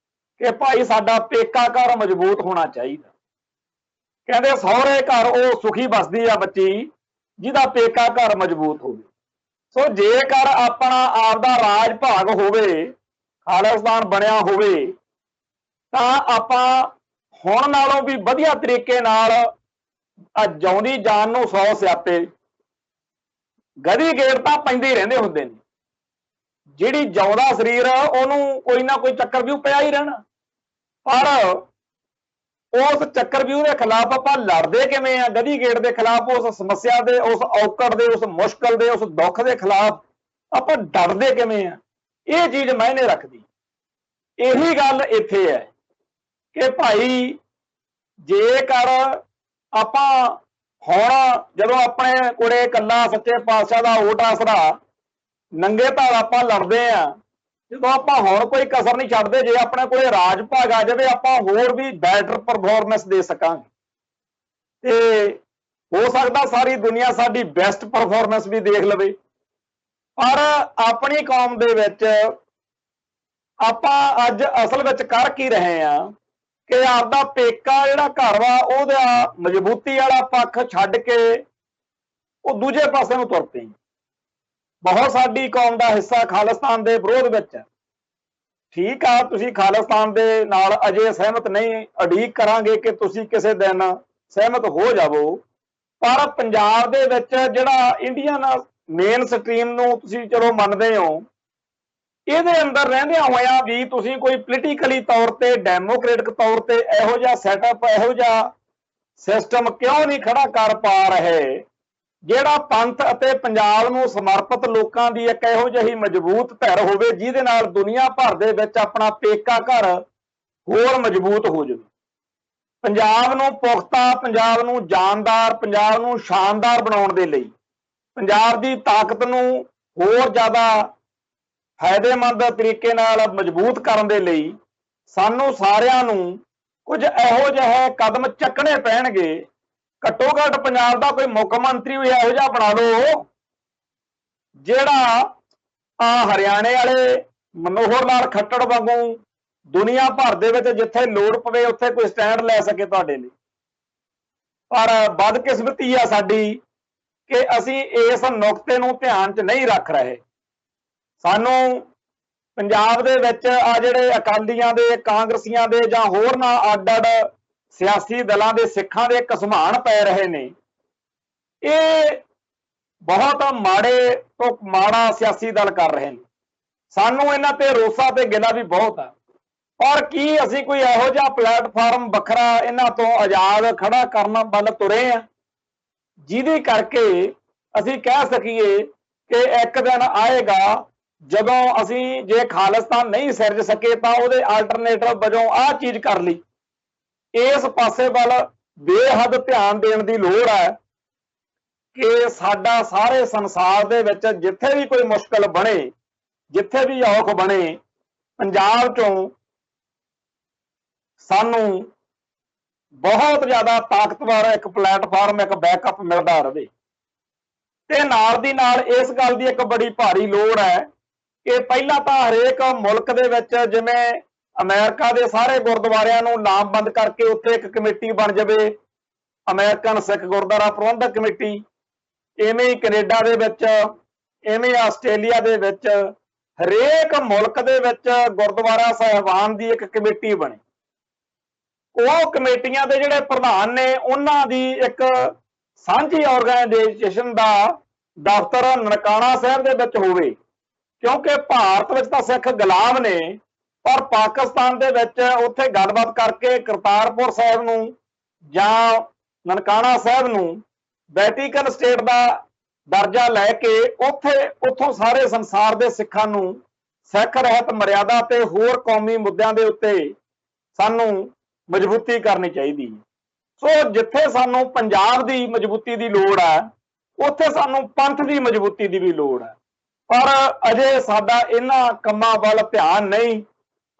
ਕਿ ਭਾਈ ਸਾਡਾ ਪੇਕਾ ਘਰ ਮਜ਼ਬੂਤ ਹੋਣਾ ਚਾਹੀਦਾ। ਕਹਿੰਦੇ ਸਹੁਰੇ ਘਰ ਉਹ ਸੁਖੀ ਬਸਦੀ ਆ ਬੱਚੀ ਜਿਹਦਾ ਪੇਕਾ ਘਰ ਮਜ਼ਬੂਤ ਹੋਵੇ। ਸੋ ਜੇਕਰ ਆਪਣਾ ਆਪਦਾ ਰਾਜ ਭਾਗ ਹੋਵੇ, ਖਾਲਿਸਤਾਨ ਬਣਿਆ ਹੋਵੇ, ਤਾਂ ਆਪਾਂ ਹੁਣ ਨਾਲੋਂ ਵੀ ਵਧੀਆ ਤਰੀਕੇ ਨਾਲ ਜਿਉਂਦੀ ਜਾਨ ਨੂੰ 100 ਸਿਆਪੇ। ਗਧੀ ਗੇੜ ਤਾਂ ਪੈਂਦੇ ਹੀ ਰਹਿੰਦੇ ਹੁੰਦੇ ਨੇ, ਜਿਹੜੀ ਜਿਉਂਦਾ ਸਰੀਰ ਉਹਨੂੰ ਕੋਈ ਨਾ ਕੋਈ ਚੱਕਰ ਵਿਊ ਪਿਆ ਹੀ ਰਹਿਣਾ। ਪਰ ਉਸ ਚੱਕਰ ਵਿਊ ਦੇ ਖਿਲਾਫ ਆਪਾਂ ਲੜਦੇ ਕਿਵੇਂ ਆ? ਗਧੀ ਗੇੜ ਦੇ ਖਿਲਾਫ, ਉਸ ਸਮੱਸਿਆ ਦੇ, ਉਸ ਔਕੜ ਦੇ, ਉਸ ਮੁਸ਼ਕਲ ਦੇ, ਉਸ ਦੁੱਖ ਦੇ ਖਿਲਾਫ ਆਪਾਂ ਡਰਦੇ ਕਿਵੇਂ ਆ? ਇਹ ਚੀਜ਼ ਮਾਇਨੇ ਰੱਖਦੀ। ਇਹੀ ਗੱਲ ਇੱਥੇ ਹੈ ਕਿ ਭਾਈ ਜੇਕਰ ਆਪਾਂ ਹੁਣ ਜਦੋਂ ਆਪਣੇ ਕੋਲੇ ਇਕੱਲਾ ਸੱਚੇ ਪਾਤਸ਼ਾਹ ਦਾ ਓਟ ਆਸਰਾ ਨੰਗੇ ਧੜ ਆਪਾਂ ਲੜਦੇ ਆ, ਜਦੋਂ ਆਪਾਂ ਹੁਣ ਕੋਈ ਕਸਰ ਨਹੀਂ ਛੱਡਦੇ, ਜੇ ਆਪਣੇ ਕੋਲੇ ਰਾਜ ਭਾਗ ਆ ਜਾਵੇ ਆਪਾਂ ਹੋਰ ਵੀ ਬੈਟਰ ਪਰਫਾਰਮੈਂਸ ਦੇ ਸਕਾਂਗੇ। ਤੇ ਹੋ ਸਕਦਾ ਸਾਰੀ ਦੁਨੀਆ ਸਾਡੀ ਬੈਸਟ ਪਰਫਾਰਮੈਂਸ ਵੀ ਦੇਖ ਲਵੇ। ਪਰ ਆਪਣੀ ਕੌਮ ਦੇ ਵਿੱਚ ਆਪਾਂ ਅੱਜ ਅਸਲ ਵਿੱਚ ਕਰ ਕੀ ਰਹੇ ਆ ਕਿ ਆਪਦਾ ਪੇਕਾ ਜਿਹੜਾ ਘਰ ਵਾ ਉਹਦਾ ਮਜ਼ਬੂਤੀ ਵਾਲਾ ਪੱਖ ਛੱਡ ਕੇ ਉਹ ਦੂਜੇ ਪਾਸੇ ਨੂੰ ਤੁਰ ਪਏ। ਬਹੁਤ ਸਾਡੀ ਕੌਮ ਦਾ ਹਿੱਸਾ ਖਾਲਿਸਤਾਨ ਦੇ ਵਿਰੋਧ ਵਿੱਚ ਹੈ। ਠੀਕ ਆ, ਤੁਸੀਂ ਖਾਲਿਸਤਾਨ ਦੇ ਨਾਲ ਅਜੇ ਸਹਿਮਤ ਨਹੀਂ, ਉਡੀਕ ਕਰਾਂਗੇ ਕਿ ਤੁਸੀਂ ਕਿਸੇ ਦਿਨ ਸਹਿਮਤ ਹੋ ਜਾਵੋ। ਪਰ ਪੰਜਾਬ ਦੇ ਵਿੱਚ ਜਿਹੜਾ ਇੰਡੀਅਨ ਮੇਨ ਸਟਰੀਮ ਨੂੰ ਤੁਸੀਂ ਚਲੋ ਮੰਨਦੇ ਹੋ, ਇਹਦੇ ਅੰਦਰ ਰਹਿੰਦਿਆਂ ਹੋਇਆਂ ਵੀ ਤੁਸੀਂ ਕੋਈ ਪੋਲੀਟੀਕਲੀ ਤੌਰ ਤੇ, ਡੈਮੋਕ੍ਰੇਟਿਕ ਤੌਰ ਤੇ ਇਹੋ ਜਿਹਾ ਸੈਟਅਪ, ਇਹੋ ਜਿਹਾ ਸਿਸਟਮ ਕਿਉਂ ਨਹੀਂ ਖੜਾ ਕਰ ਪਾ ਰਹੇ ਜਿਹੜਾ ਪੰਥ ਅਤੇ ਪੰਜਾਬ ਨੂੰ ਸਮਰਪਿਤ ਲੋਕਾਂ ਦੀ ਇੱਕ ਇਹੋ ਜਿਹੀ ਮਜ਼ਬੂਤ ਧਿਰ ਹੋਵੇ ਜਿਹਦੇ ਨਾਲ ਦੁਨੀਆ ਭਰ ਦੇ ਵਿੱਚ ਆਪਣਾ ਪੇਕਾ ਘਰ ਹੋਰ ਮਜ਼ਬੂਤ ਹੋ ਜਾਵੇ। ਪੰਜਾਬ ਨੂੰ ਪੁਖਤਾ, ਪੰਜਾਬ ਨੂੰ ਜਾਨਦਾਰ, ਪੰਜਾਬ ਨੂੰ ਸ਼ਾਨਦਾਰ ਬਣਾਉਣ ਦੇ ਲਈ, ਪੰਜਾਬ ਦੀ ਤਾਕਤ ਨੂੰ ਹੋਰ ਜ਼ਿਆਦਾ ਫਾਇਦੇਮੰਦ ਤਰੀਕੇ ਨਾਲ ਮਜ਼ਬੂਤ ਕਰਨ ਦੇ ਲਈ ਸਾਨੂੰ ਸਾਰਿਆਂ ਨੂੰ ਕੁਝ ਇਹੋ ਜਿਹੇ ਕਦਮ ਚੱਕਣੇ ਪੈਣਗੇ। ਘੱਟੋ ਘੱਟ ਪੰਜਾਬ ਦਾ ਕੋਈ ਮੁੱਖ ਮੰਤਰੀ ਵੀ ਇਹੋ ਜਿਹਾ ਬਣਾ ਲਓ ਜਿਹੜਾ ਹਰਿਆਣੇ ਵਾਲੇ ਮਨੋਹਰ ਲਾਲ ਖੱਟੜ ਵਾਂਗੂ ਦੁਨੀਆ ਭਰ ਦੇ ਵਿੱਚ ਜਿੱਥੇ ਲੋੜ ਪਵੇ ਉੱਥੇ ਕੋਈ ਸਟੈਂਡ ਲੈ ਸਕੇ ਤੁਹਾਡੇ ਲਈ। ਪਰ ਬਦਕਿਸਮਤੀ ਆ ਸਾਡੀ ਕਿ ਅਸੀਂ ਇਸ ਨੁਕਤੇ ਨੂੰ ਧਿਆਨ 'ਚ ਨਹੀਂ ਰੱਖ ਰਹੇ। ਸਾਨੂੰ ਪੰਜਾਬ ਦੇ ਵਿੱਚ ਆ ਜਿਹੜੇ ਅਕਾਲੀਆਂ ਦੇ, ਕਾਂਗਰਸੀਆਂ ਦੇ ਜਾਂ ਹੋਰ ਨਾ ਅੱਡ-ਅੱਡ ਸਿਆਸੀ ਦਲਾਂ ਦੇ ਸਿੱਖਾਂ ਦੇ ਘਸਮਾਨ ਪੈ ਰਹੇ ਨੇ, ਇਹ बहुत माड़े तो माड़ा सियासी दल कर रहे हैं। सानू इन्हां ते रोसा ते गिला भी बहुत है। और की असीं कोई इहो जिहा प्लेटफार्म वखरा इन्हां तो आजाद खड़ा करन वल तुरे आ जिहदे करके असीं कह सकीए कि एक दिन आएगा जदों असीं जे खालिस्तान नहीं सिरज सके तो उहदे आल्टरनेटिव वजों आह चीज़ कर लई। इस पासे वल बेहद ध्यान देण दी लोड़ है कि साडा सारे संसार दे विच जिथे भी कोई मुश्किल बने, जिथे भी औख बने, पंजाब चों सानू बहुत ज़्यादा ताकतवर एक प्लेटफार्म, एक बैकअप मिलता रहे। ते नाल दी नाल इस गल दी एक बड़ी भारी लोड़ है कि पहला तो हरेक मुल्क दे विच जिवें अमेरिका दे सारे गुरुद्वारियां नूं लामबंद करके उत्थे एक कमेटी बन जावे, अमेरिकन सिख गुरुद्वारा प्रबंधक कमेटी, इवें ही कनेडा दे विच, इवें आस्ट्रेलिया दे विच, हरेक मुल्क दे विच गुरुद्वारा साहिबान दी एक कमेटी बने। ਉਹ ਕਮੇਟੀਆਂ ਦੇ ਜਿਹੜੇ ਪ੍ਰਧਾਨ ਨੇ ਉਹਨਾਂ ਦੀ ਇੱਕ ਸਾਂਝੀ ਆਰਗੇਨਾਈਜੇਸ਼ਨ ਦਾ ਦਫ਼ਤਰ ਨਨਕਾਣਾ ਸਾਹਿਬ ਦੇ ਵਿੱਚ ਹੋਵੇ, ਕਿਉਂਕਿ ਭਾਰਤ ਵਿੱਚ ਤਾਂ ਸਿੱਖ ਗੁਲਾਮ ਨੇ, ਪਰ ਪਾਕਿਸਤਾਨ ਦੇ ਵਿੱਚ ਉੱਥੇ ਗੱਲਬਾਤ ਕਰਕੇ ਕਰਤਾਰਪੁਰ ਸਾਹਿਬ ਨੂੰ ਜਾਂ ਨਨਕਾਣਾ ਸਾਹਿਬ ਨੂੰ ਵੈਟੀਕਨ ਸਟੇਟ ਦਾ ਦਰਜਾ ਲੈ ਕੇ ਉੱਥੋਂ ਸਾਰੇ ਸੰਸਾਰ ਦੇ ਸਿੱਖਾਂ ਨੂੰ ਸਿੱਖ ਰਹਿਤ ਮਰਿਆਦਾ ਤੇ ਹੋਰ ਕੌਮੀ ਮੁੱਦਿਆਂ ਦੇ ਉੱਤੇ ਸਾਨੂੰ मजबूती करनी चाहिए। सो जिथे सानू पंजाब की मजबूती की लोड़ है, उत्थे सानू पंथ की मजबूती की भी लोड़ है। पर अजे साडा इन्हां कम्मां वल ध्यान नहीं।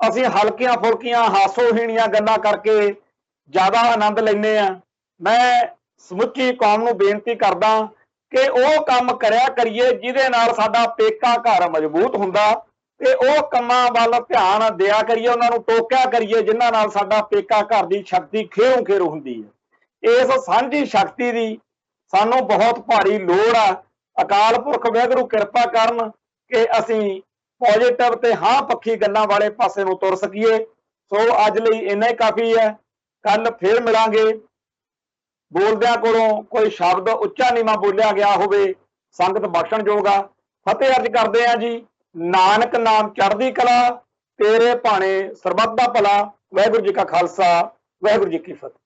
असीं हल्कियां फुल्कियां हासोहीणियां गल्लां करके ज़्यादा आनंद लैंदे आ। मैं समुची कौम नूं बेनती करदा कि वो काम करिया करिए जिहदे नाल साडा पेका घर मजबूत हुंदा ते ਉਹ ਕੰਮਾਂ ਵੱਲ ਧਿਆਨ ਦਿਆ ਕਰੀਏ, ਉਹਨਾਂ ਨੂੰ ਟੋਕਿਆ ਕਰੀਏ ਜਿਨ੍ਹਾਂ ਨਾਲ ਸਾਡਾ ਪੇਕਾ ਘਰ ਦੀ ਸ਼ਕਤੀ ਖੇਰੋਂ ਖੇਰ ਹੁੰਦੀ ਹੈ। ਇਸ ਸਾਂਝੀ ਸ਼ਕਤੀ ਦੀ ਸਾਨੂੰ ਬਹੁਤ ਭਾਰੀ ਲੋੜ ਆ। ਅਕਾਲ ਪੁਰਖ ਵਾਹਿਗੁਰੂ ਕਿਰਪਾ ਕਰਨ ਕਿ ਅਸੀਂ ਪੋਜ਼ਿਟਿਵ ਤੇ ਹਾਂ ਪੱਖੀ ਗੱਲਾਂ ਵਾਲੇ ਪਾਸੇ ਨੂੰ ਤੁਰ ਸਕੀਏ। ਸੋ ਅੱਜ ਲਈ ਇੰਨਾ ਹੀ ਕਾਫੀ ਹੈ। ਕੱਲ ਫਿਰ ਮਿਲਾਂਗੇ। ਬੋਲਦਿਆਂ ਕੋਲੋਂ ਕੋਈ ਸ਼ਬਦ ਉੱਚਾ ਨੀਵਾਂ ਬੋਲਿਆ ਗਿਆ ਹੋਵੇ ਸੰਗਤ ਬਖਸ਼ਣਯੋਗ ਆ। ਫਤਿਹ ਅਰਜ ਕਰਦੇ ਆ ਜੀ। नानक नाम चढ़दी कला, तेरे भाणे सरबत दा भला। वाहिगुरू जी का खालसा, वाहिगुरू जी की फतेह।